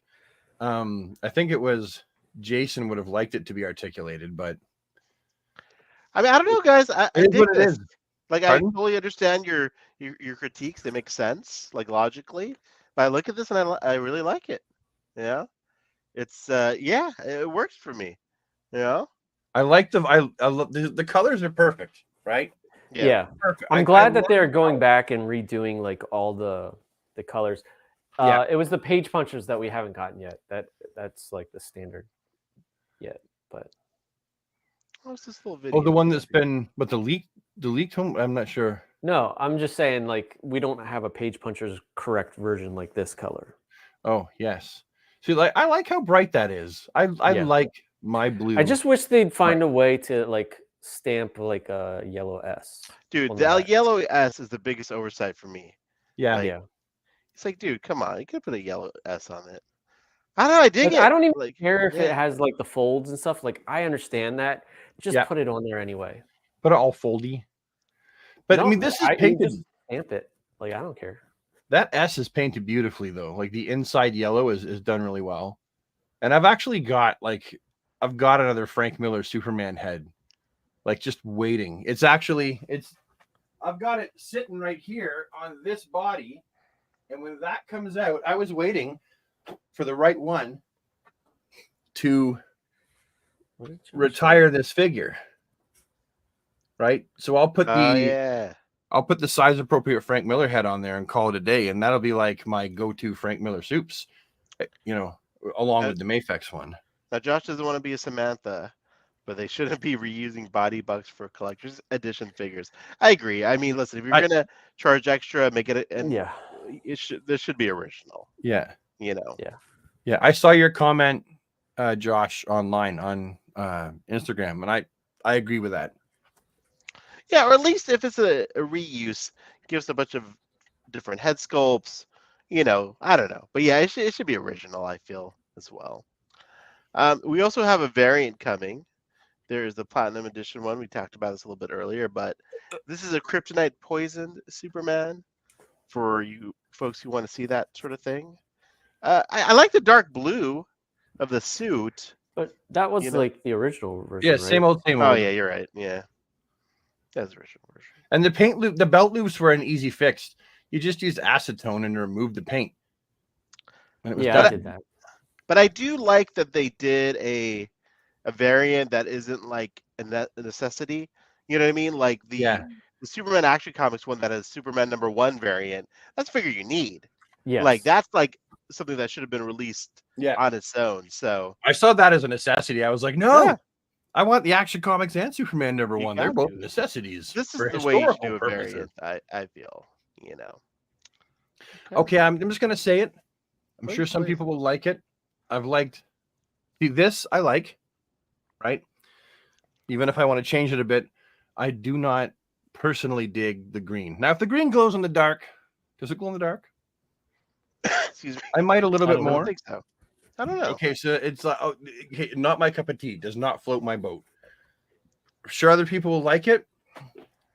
I think it was Jason would have liked it to be articulated, but I mean, I don't know, guys. I it is dig what it this. is. Like, Pardon? I totally understand your critiques. They make sense, like logically. But I look at this and I really like it. Yeah, it's it works for me. You know. I like I love the colors are perfect, right? Yeah. Perfect. I'm I glad that love they're the going colors. back and redoing like all the colors. Yeah. It was the page punchers that we haven't gotten yet. That's like the standard yet, but What's this little video? Oh, the one that's been, but the leaked home. I'm not sure. no, I'm just saying like we don't have a page punchers correct version like this color. Oh yes. See, like I like how bright that is. I Yeah. like my blue. I just wish they'd find a way to like stamp like a yellow S. Dude, on the the back. yellow S is the biggest oversight for me. yeah. like- Yeah. It's like, dude, come on, you could put a yellow S on it. I don't know. I dig Like, it. I don't even like, care if it yeah. has like the folds and stuff. Like I understand that. Just Yeah. put it on there anyway. But all foldy. But I No, mean, this is you painted. just stamp it. Like I don't care. That S is painted beautifully though. Like the inside yellow is done really well. And I've actually got another Frank Miller Superman head, like just waiting. I've got it sitting right here on this body. And when that comes out, I was waiting for the right one to What did you retire this figure. right? So I'll put Oh yeah. I'll put the size appropriate Frank Miller head on there and call it a day, and that'll be like my go-to Frank Miller soups, you know, along with the Mafex one. Now Josh doesn't want to be a Samantha, but they shouldn't be reusing body bugs for collector's edition figures. I agree. I mean, listen, if you're gonna charge extra, make it and Yeah. This should be original. Yeah. You know. Yeah. I saw your comment, Josh, online on Instagram, and I agree with that. Yeah, or at least if it's a reuse, gives a bunch of different head sculpts. You know, I don't know, but yeah, it should be original. I feel as well. We also have a variant coming. There's the Platinum Edition one. We talked about this a little bit earlier, but this is a Kryptonite poisoned Superman for you folks who want to see that sort of thing. I like the dark blue of the suit. But that was You know. like the original version. Yeah, right? same old. Oh yeah, you're right. Yeah, that's the original version. And the paint loop, the belt loops were an easy fix. You just used acetone and removed the paint. And it was Yeah, I done. did that. But I do like that they did a variant that isn't like a necessity. You know what I mean? Like the Superman Action Comics one that has Superman #1 variant. That's a figure you need. Yes. Like that's like something that should have been released Yeah. on its own. So I saw that as a necessity. I was like, no, Yeah. I want the Action Comics and Superman #1. They're got both to. necessities. this is for the way you should historical do a purposes. variant. I feel. You know. Okay, I'm just gonna say it. I'm Please, sure some please. people will like it. I've liked this. I like, right? Even if I want to change it a bit, I do not personally dig the green. Now, if the green glows in the dark, does it glow in the dark? Excuse me. I might a little I bit don't I more. don't think so. I don't know. Okay, so it's okay, not my cup of tea. Does not float my boat. Sure, other people will like it,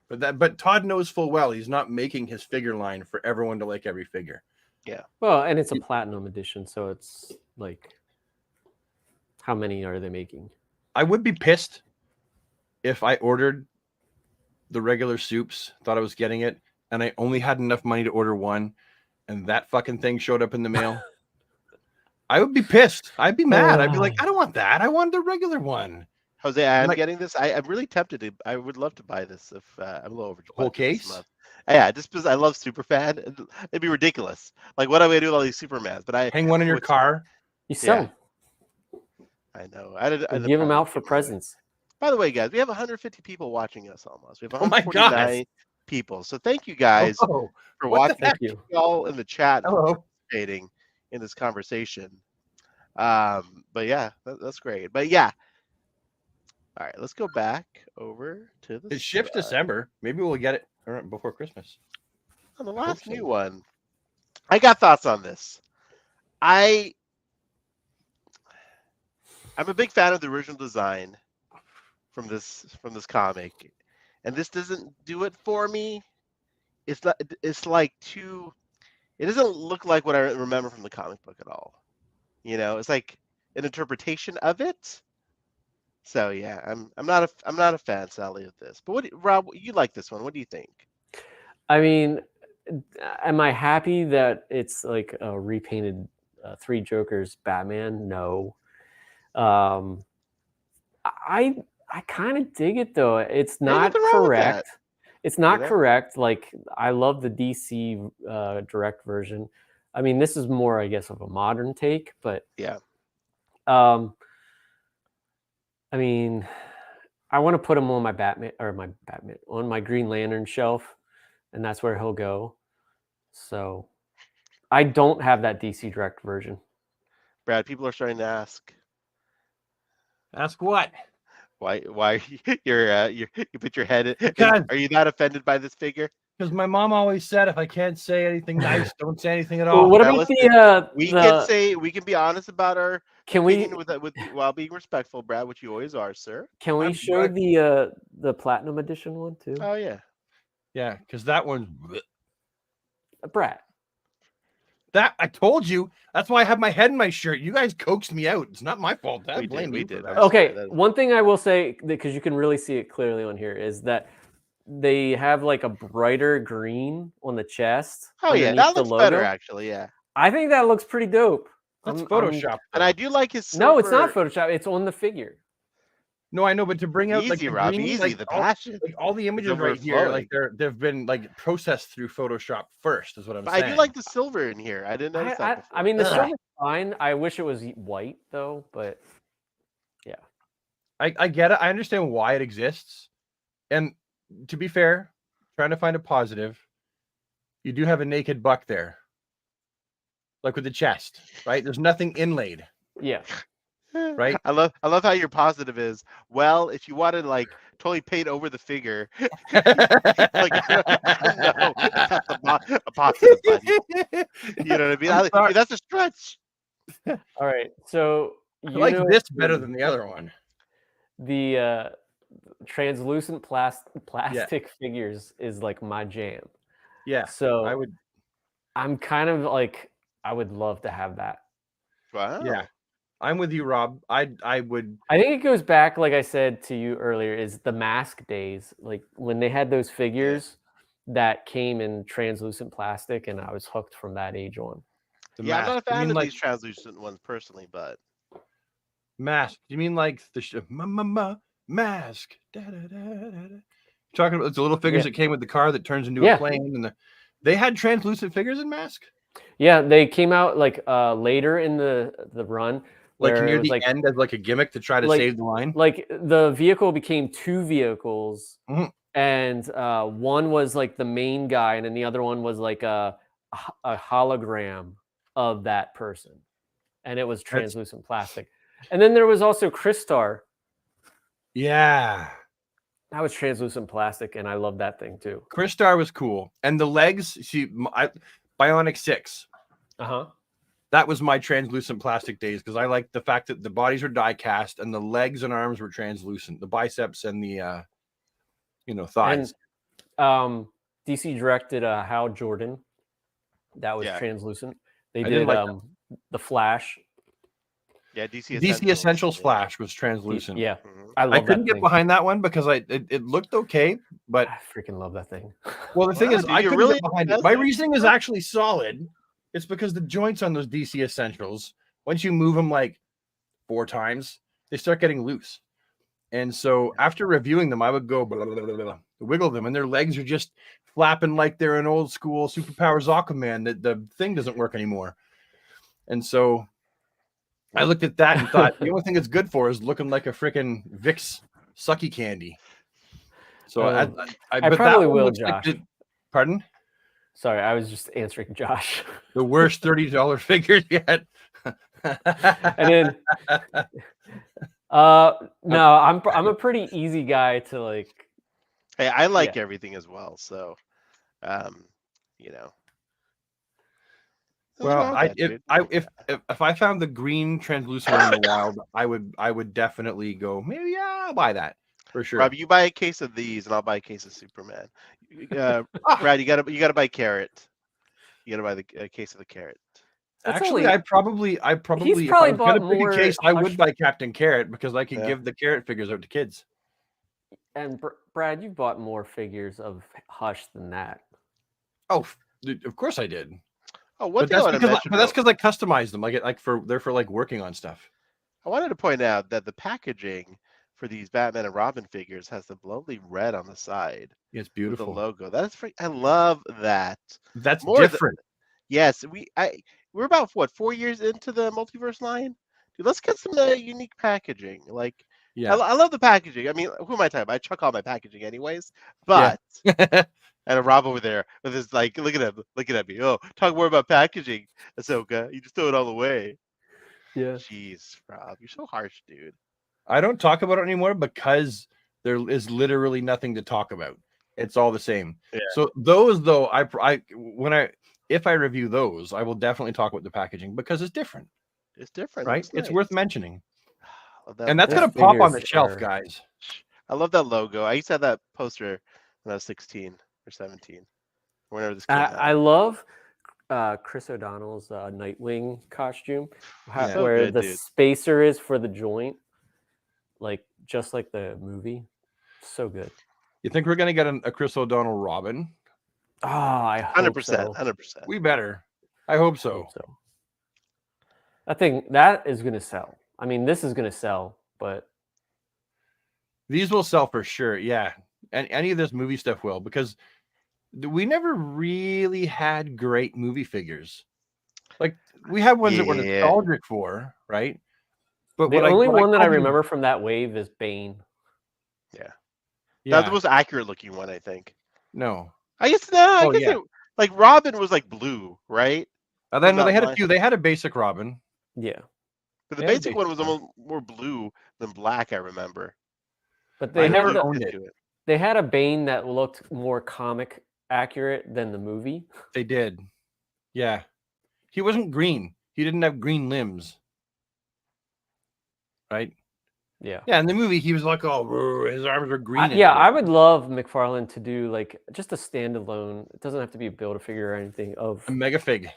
but Todd knows full well he's not making his figure line for everyone to like every figure. Well, and it's a platinum edition, so it's like, how many are they making? I would be pissed if I ordered the regular soups, thought I was getting it, and I only had enough money to order one, and that fucking thing showed up in the mail. I would be pissed. I'd be mad. I'd be like, I don't want that. I want the regular one. Jose, I'm Like- getting this. I'm really tempted to. I would love to buy this if I'm a little over. Whole this case? month. Yeah, just because I love Superfan. It'd be ridiculous. Like, what am I gonna do with all these Supermans? But I Hang one in your would- car. You sell Yeah. them. I know. I did. You give them out for presents. By the way, guys, we have 150 people watching us almost. We have Oh my 149 people. So thank you guys Oh, for what the watching. Thank you. All in the chat, and hello. participating in this conversation. But yeah, that's great. But yeah. All right, let's go back over to the. It shifts side. December. Maybe we'll get it before Christmas. On the last so. new one, I got thoughts on this. I'm a big fan of the original design from this comic, and this doesn't do it for me. It's not. It's like too. It doesn't look like what I remember from the comic book at all. You know, it's like an interpretation of it. So yeah, I'm not a fan, Sally, of this. But Rob, you like this one? What do you think? I mean, am I happy that it's like a repainted Three Jokers Batman? No. I kind of dig it though. It's not nothing wrong with that. correct. It's not know? correct. Like, I love the DC direct version. I mean, this is more, I guess, of a modern take, but Yeah. I mean, I want to put him on my on my Green Lantern shelf, and that's where he'll go. So I don't have that DC direct version. Brad, people are starting to ask Ask what? why you put your head in. Because- Are you not offended by this figure? Because my mom always said, if I can't say anything nice, don't say anything at Well, all. what now about listen, We the can say we can be honest about our can we opinion with while being respectful, Brad, which you always are, sir. can we I'm- show I- the platinum edition one too? Oh yeah. Yeah, because that one, Brad. that I told you. That's why I have my head in my shirt. You guys coaxed me out. It's not my fault. I We blame did, we you for did. that. Okay, that- one thing I will say, because you can really see it clearly on here, is that they have like a brighter green on the chest. Oh yeah, underneath that the looks better logo. actually. Yeah, I think that looks pretty dope. That's I'm- Photoshop. and I do like his. No, it's not silver- Photoshop. It's on the figure. No, I know, but to bring out like Easy, the Rob. green, Easy. like The all, passion. like all the images right here, like they've been like processed through Photoshop first, is what I'm But saying. I do like the silver in here. I didn't notice that before. I mean, the silver's fine. I wish it was white though, but yeah. I get it. I understand why it exists. And to be fair, trying to find a positive, you do have a naked buck there. Like with the chest, right? There's nothing inlaid. Yeah. Right? I love how your positive is. Well, if you wanted like totally paint over the figure, like I don't know if that's a positive, buddy. You know what I mean? That's a stretch. All right. So I like this better than the other one. The translucent plastic figures is like my jam. Yeah. So I'm kind of like I would love to have that. Wow. Yeah. I'm with you, Rob. I would. I think it goes back, like I said to you earlier, is the mask days. Like when they had those figures that came in translucent plastic, and I was hooked from that age on. I'm not a fan of these translucent ones personally, but mask. You mean like the mask? Talking about the little figures that came with the car that turns into a plane, and they had translucent figures in Mask. Yeah, they came out like later in the run. Like near the end as like a gimmick to try to save the line? Like the vehicle became two vehicles, and one was like the main guy, and then the other one was like a hologram of that person. And it was translucent plastic. And then there was also Crystar. Yeah. That was translucent plastic, and I love that thing too. Crystar was cool. And the legs, Bionic 6. Uh-huh. That was my translucent plastic days because I liked the fact that the bodies were die cast and the legs and arms were translucent, the biceps and the thighs. And DC directed Hal Jordan. That was translucent. They did the Flash. Yeah, DC Essentials Flash was translucent. Yeah. I couldn't get behind that one because it looked okay, but I freaking love that thing. Well, the thing is, I couldn't get behind it. My reasoning is actually solid. It's because the joints on those DC Essentials, once you move them like 4 times, they start getting loose. And so after reviewing them, I would go blah, blah, blah, blah, wiggle them, and their legs are just flapping like they're an old school Superpowers Aquaman. That the thing doesn't work anymore. And so I looked at that and thought the only thing it's good for is looking like a freaking Vicks sucky candy. So I probably will, Josh. Pardon? Sorry, I was just answering Josh. The worst $30 figures yet. And then no, I'm a pretty easy guy to like. Hey, I like everything as well, so Well, if I found the green translucent one in the wild, I would definitely go. Maybe I'll buy that for sure. Rob, you buy a case of these, and I'll buy a case of Superman. Brad, you gotta buy Carrot. You gotta buy a case of the Carrot. Actually, I probably he's probably bought more. Case, I would buy Captain Carrot because I could give the Carrot figures out to kids. And Brad, you bought more figures of Hush than that. Oh, of course I did. Oh, but that's because I customized them. They're for like working on stuff. I wanted to point out that the packaging for these Batman and Robin figures has the lovely red on the side. Yeah, it's beautiful. The logo. I love that. That's more different. Yes, we're about 4 years into the multiverse line. Dude, let's get some unique packaging. Like, yeah, I love the packaging. I mean, who am I talking about? I chuck all my packaging anyways. But and a Rob over there with his like, looking at me. Oh, talk more about packaging, Ahsoka. You just throw it all away. Yeah. Jeez, Rob, you're so harsh, dude. I don't talk about it anymore because there is literally nothing to talk about. It's all the same. Yeah. So those though, if I review those, I will definitely talk about the packaging because it's different. It's different, right? It's worth mentioning. That and that's gonna pop on the shelf, guys. I love that logo. I used to have that poster when I was 16 or 17. Whenever this came out. I love Chris O'Donnell's Nightwing costume, where the spacer is for the joint, like just like the movie. So good. You think we're gonna get a Chris O'Donnell Robin? Oh, I hope 100%, so. 100%. We better. I hope so. I think that is gonna sell. I mean, this is gonna sell, but These will sell for sure. Yeah. And any of this movie stuff will, because we never really had great movie figures. Like we have ones that we're Yeah. nostalgic for, right? But The only one that I call them- remember from that wave is Bane. Yeah. yeah, That's the most accurate looking one, I think. no. I guess no. I Oh, guess yeah. it, like Robin was like blue, right? Then From they that had a line. few. They had a basic Robin. Yeah, But the Yeah, basic one was basically. almost more blue than black. I remember. but I they never had the, owned it. into it. they had a Bane that looked more comic accurate than the movie. They did. Yeah. He wasn't green. He didn't have green limbs. Right? Yeah. Yeah, in the movie he was like, oh, his arms are green. Yeah, I would love McFarlane to do like just a standalone. It doesn't have to be a Build-A-Figure or anything of, a mega fig.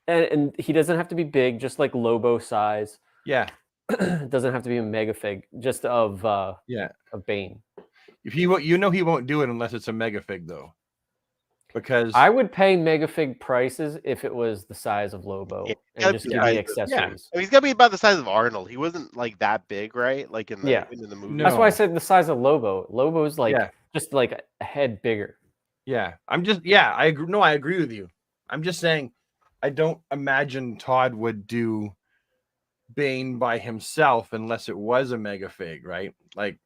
and he doesn't have to be big, just like Lobo size. Yeah. It doesn't have to be a mega fig, just of Yeah. of Bane. If he he won't do it unless it's a mega fig though. Because I would pay mega fig prices if it was the size of Lobo Yeah, and gotta just be give the me size of- accessories. I mean, he's got to be about the size of Arnold. He wasn't like that big, right? Like in the Yeah. in the movie. No. That's why I said the size of Lobo. Lobo's like Yeah. just like a head bigger. yeah, I agree. No, I agree with you. I'm just saying I don't imagine Todd would do Bane by himself unless it was a mega fig, right? Like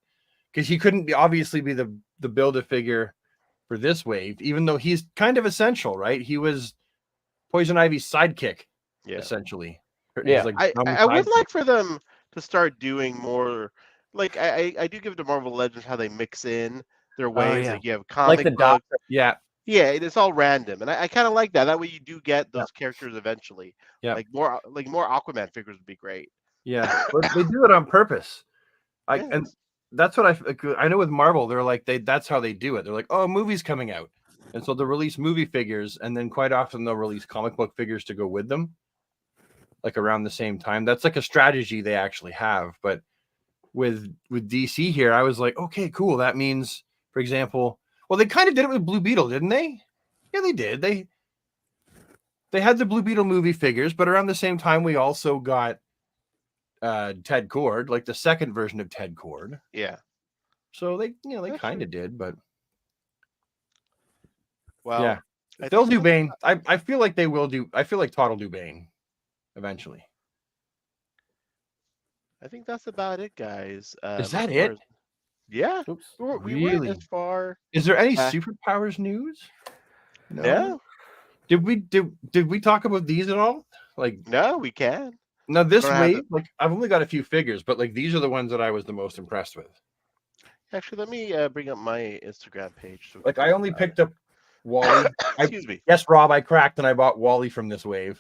because he couldn't obviously be the Build-A-Figure for this wave, even though he's kind of essential, right? He was Poison Ivy's sidekick, Yeah. essentially. Yeah. He's I would sidekick. like for them to start doing more. Like I do give it to Marvel Legends how they mix in their waves. yeah. Like you have Like comic the books. Yeah, Yeah, it's all random, and I kind of like that. That way, you do get those characters eventually. Yeah. Like more Aquaman figures would be great. yeah. But they do it on purpose. Yeah. And that's what I know with Marvel. They're like that's how they do it. They're like, oh, a movie's coming out, and so they'll release movie figures, and then quite often they'll release comic book figures to go with them, like around the same time. That's like a strategy they actually have. But with DC here, I was like, okay, cool. That means, for example, well, they kind of did it with Blue Beetle, didn't they? Yeah, they did. They had the Blue Beetle movie figures, but around the same time, we also got Ted Kord, like the second version of Ted Kord. Yeah. So they That's kind true. of did, but Well, yeah, I they'll think do Bane. I feel like they will do. I feel like Todd will do Bane eventually. I think that's about it, guys. Is that as far it? as- yeah. Oops. We went Really? as far. Is there any Uh, superpowers news? No, Did we talk about these at all? Like no, we can. now this Don't have wave, like I've only got a few figures, but like these are the ones that I was the most impressed with. Actually, let me bring up my Instagram page. So we Like can I talk only about picked up Wally. it. Excuse me. Yes, Rob, I cracked and I bought Wally from this wave.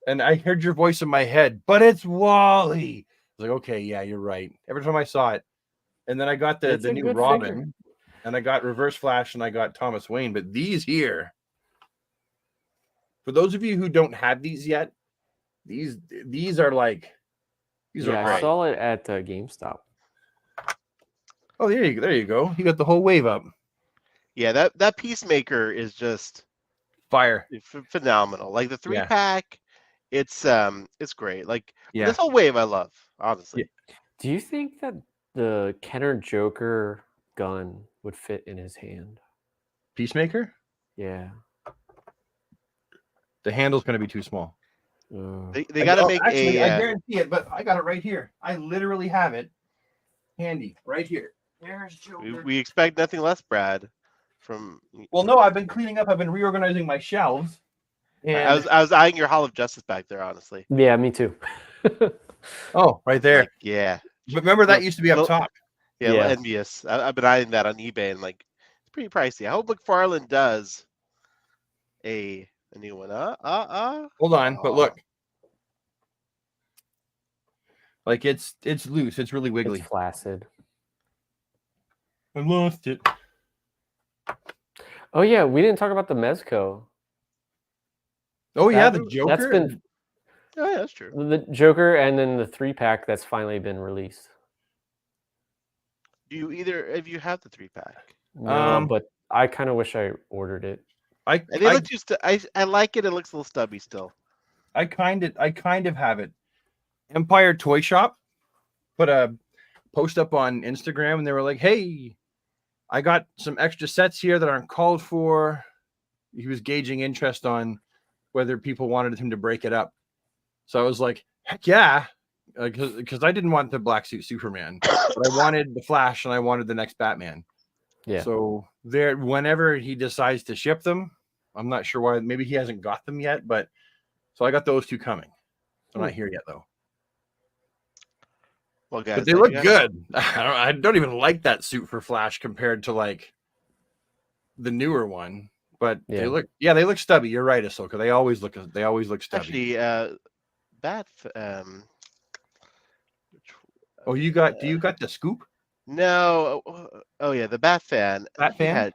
And I heard your voice in my head, but it's Wally. I was like, okay, yeah, you're right. Every time I saw it. And then I got the It's a new good Robin, figure. and I got Reverse Flash, and I got Thomas Wayne. But these here, for those of you who don't have these yet, these are like these Yeah, are I great. saw it at GameStop. Oh, there you go. You got the whole wave up. Yeah, that Peacemaker is just Fire. phenomenal. Like the 3-pack, it's great. Like Yeah. this whole wave, I love, honestly. Do you think that the Kenner Joker gun would fit in his hand? Peacemaker. Yeah. The handle's going to be too small. They got to make actually, a. I guarantee it, but I got it right here. I literally have it handy right here. There's Joker. We expect nothing less, Brad. From Well, no, I've been cleaning up. I've been reorganizing my shelves. And I was eyeing your Hall of Justice back there, honestly. Yeah, me too. oh, right there. Like, yeah, But remember that used to be up Well- top. yeah, a little Yeah. envious. I've been eyeing that on eBay, and like it's pretty pricey. I hope McFarlane does a new one. Hold on, but look. Like it's loose. It's really wiggly. It's flaccid. I lost it. Oh yeah, we didn't talk about the Mezco. Oh yeah, the That- Joker. That's been Oh, yeah, that's true. the Joker, and then the 3-pack that's finally been released. Do you either if you have the 3-pack? No, but I kind of wish I ordered it. I And it looks just I like it. It looks a little stubby still. kind of have it. Empire Toy Shop put post up on Instagram, and they were like, "Hey, I got some extra sets here that aren't called for." He was gauging interest on whether people wanted him to break it up. So I was like, "Heck yeah," because I didn't want the black suit Superman, but I wanted the Flash and I wanted the next Batman. Yeah. So there, whenever he decides to ship them, I'm not sure why. Maybe he hasn't got them yet, but so I got those two coming. They're not here yet though. Well, guys, But they look good. I don't even like that suit for Flash compared to like the newer one. But they look stubby. You're right, Ahsoka. They always look stubby. Actually, Oh, you got? Do you got the scoop? No. Oh yeah, the Bat fan. Bat fan?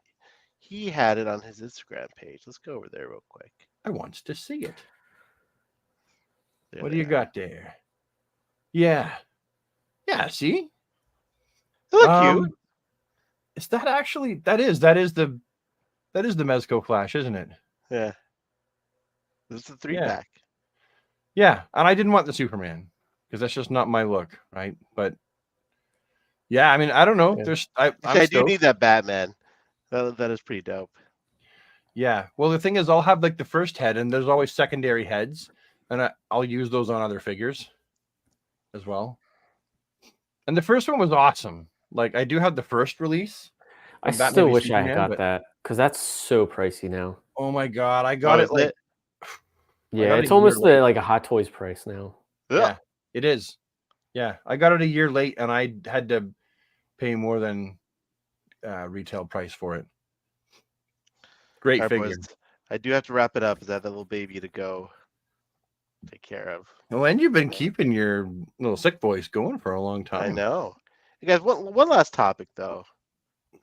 He had it on his Instagram page. Let's go over there real quick. I want to see it. There What they do you are. got there? Yeah. Yeah, see? They look cute. Is that actually that is the Mezco Flash, isn't it? Yeah. This is a 3-pack. Yeah. Yeah, and I didn't want the Superman because that's just not my look, right? But yeah, I mean, I don't know. Yeah. There's I do need that Batman. That is pretty dope. Yeah. Well, the thing is, I'll have like the first head, and there's always secondary heads, and I'll use those on other figures as well. And the first one was awesome. Like, I do have the first release. I of Batman still v wish I Superman, got but- that because that's so pricey now. Oh my god, I got it like Yeah, got it it's a year almost late. like a Hot Toys price now. Yeah, it is. Yeah, I got it a year late, and I had to pay more than retail price for it. Great All right, figure. boys, I do have to wrap it up. Is that the little baby to go take care of? Well, and you've been keeping your little sick voice going for a long time. I know. You guys, one last topic though.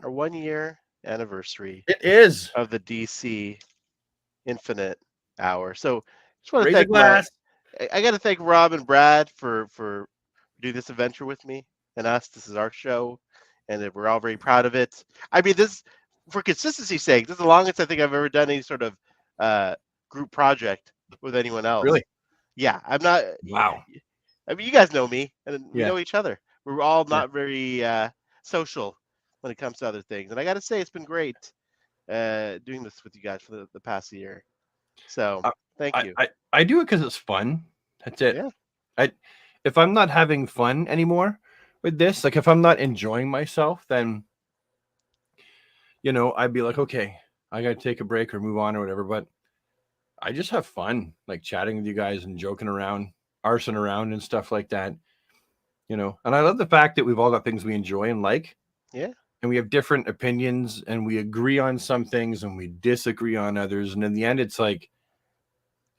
Our 1-year anniversary It is. of the DC Infinite Hour. So just want to Raise a thank glass. I got to thank Rob and Brad for doing this adventure with me and us. This is our show, and we're all very proud of it. I mean, this, for consistency's sake, this is the longest I think I've ever done any sort of group project with anyone else. Really? Yeah, I'm not. Wow. I mean, you guys know me, and we Yeah. know each other. We're all not very social when it comes to other things, and I got to say, it's been great doing this with you guys for the past year. So thank you. I do it because it's fun. That's it. Yeah. If I'm not having fun anymore with this, like if I'm not enjoying myself, then I'd be like, okay, I gotta take a break or move on or whatever. But I just have fun, like chatting with you guys and joking around, arsing around and stuff like that. And I love the fact that we've all got things we enjoy and like. Yeah. And we have different opinions, and we agree on some things and we disagree on others. And in the end, it's like,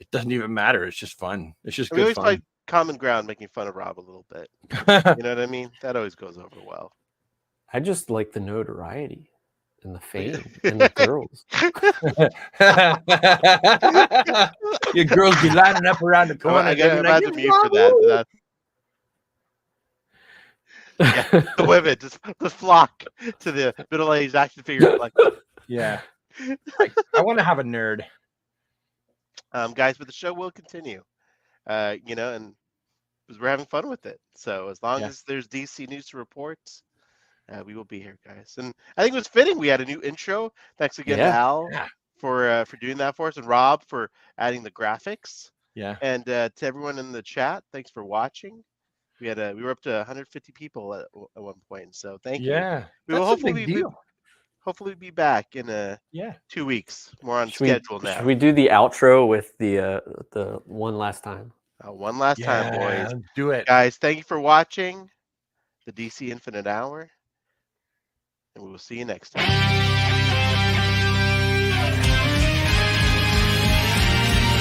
it doesn't even matter. It's just fun. It's just We good always fun. find common ground, making fun of Rob a little bit. You know what I mean? That always goes over well. I just like the notoriety and the fame and the girls. Your girls be lining up around the corner. I gotta imagine you for that. But that's, yeah, the women just flock to the middle-aged action figure. Like, Yeah. I want to have a nerd. guys, but the show will continue. And because we're having fun with it. So as long as there's DC news to report, we will be here, guys. And I think it was fitting we had a new intro. Thanks again to Al for doing that for us, and Rob for adding the graphics. Yeah. And to everyone in the chat, thanks for watching. We were up to 150 people at one point. So thank you. Yeah. We will That's a big deal. hopefully be back in 2 weeks. More on schedule now. Should we do the outro with the one last time? One last time, boys. Do it. Guys, thank you for watching the DC Infinite Hour. And we will see you next time.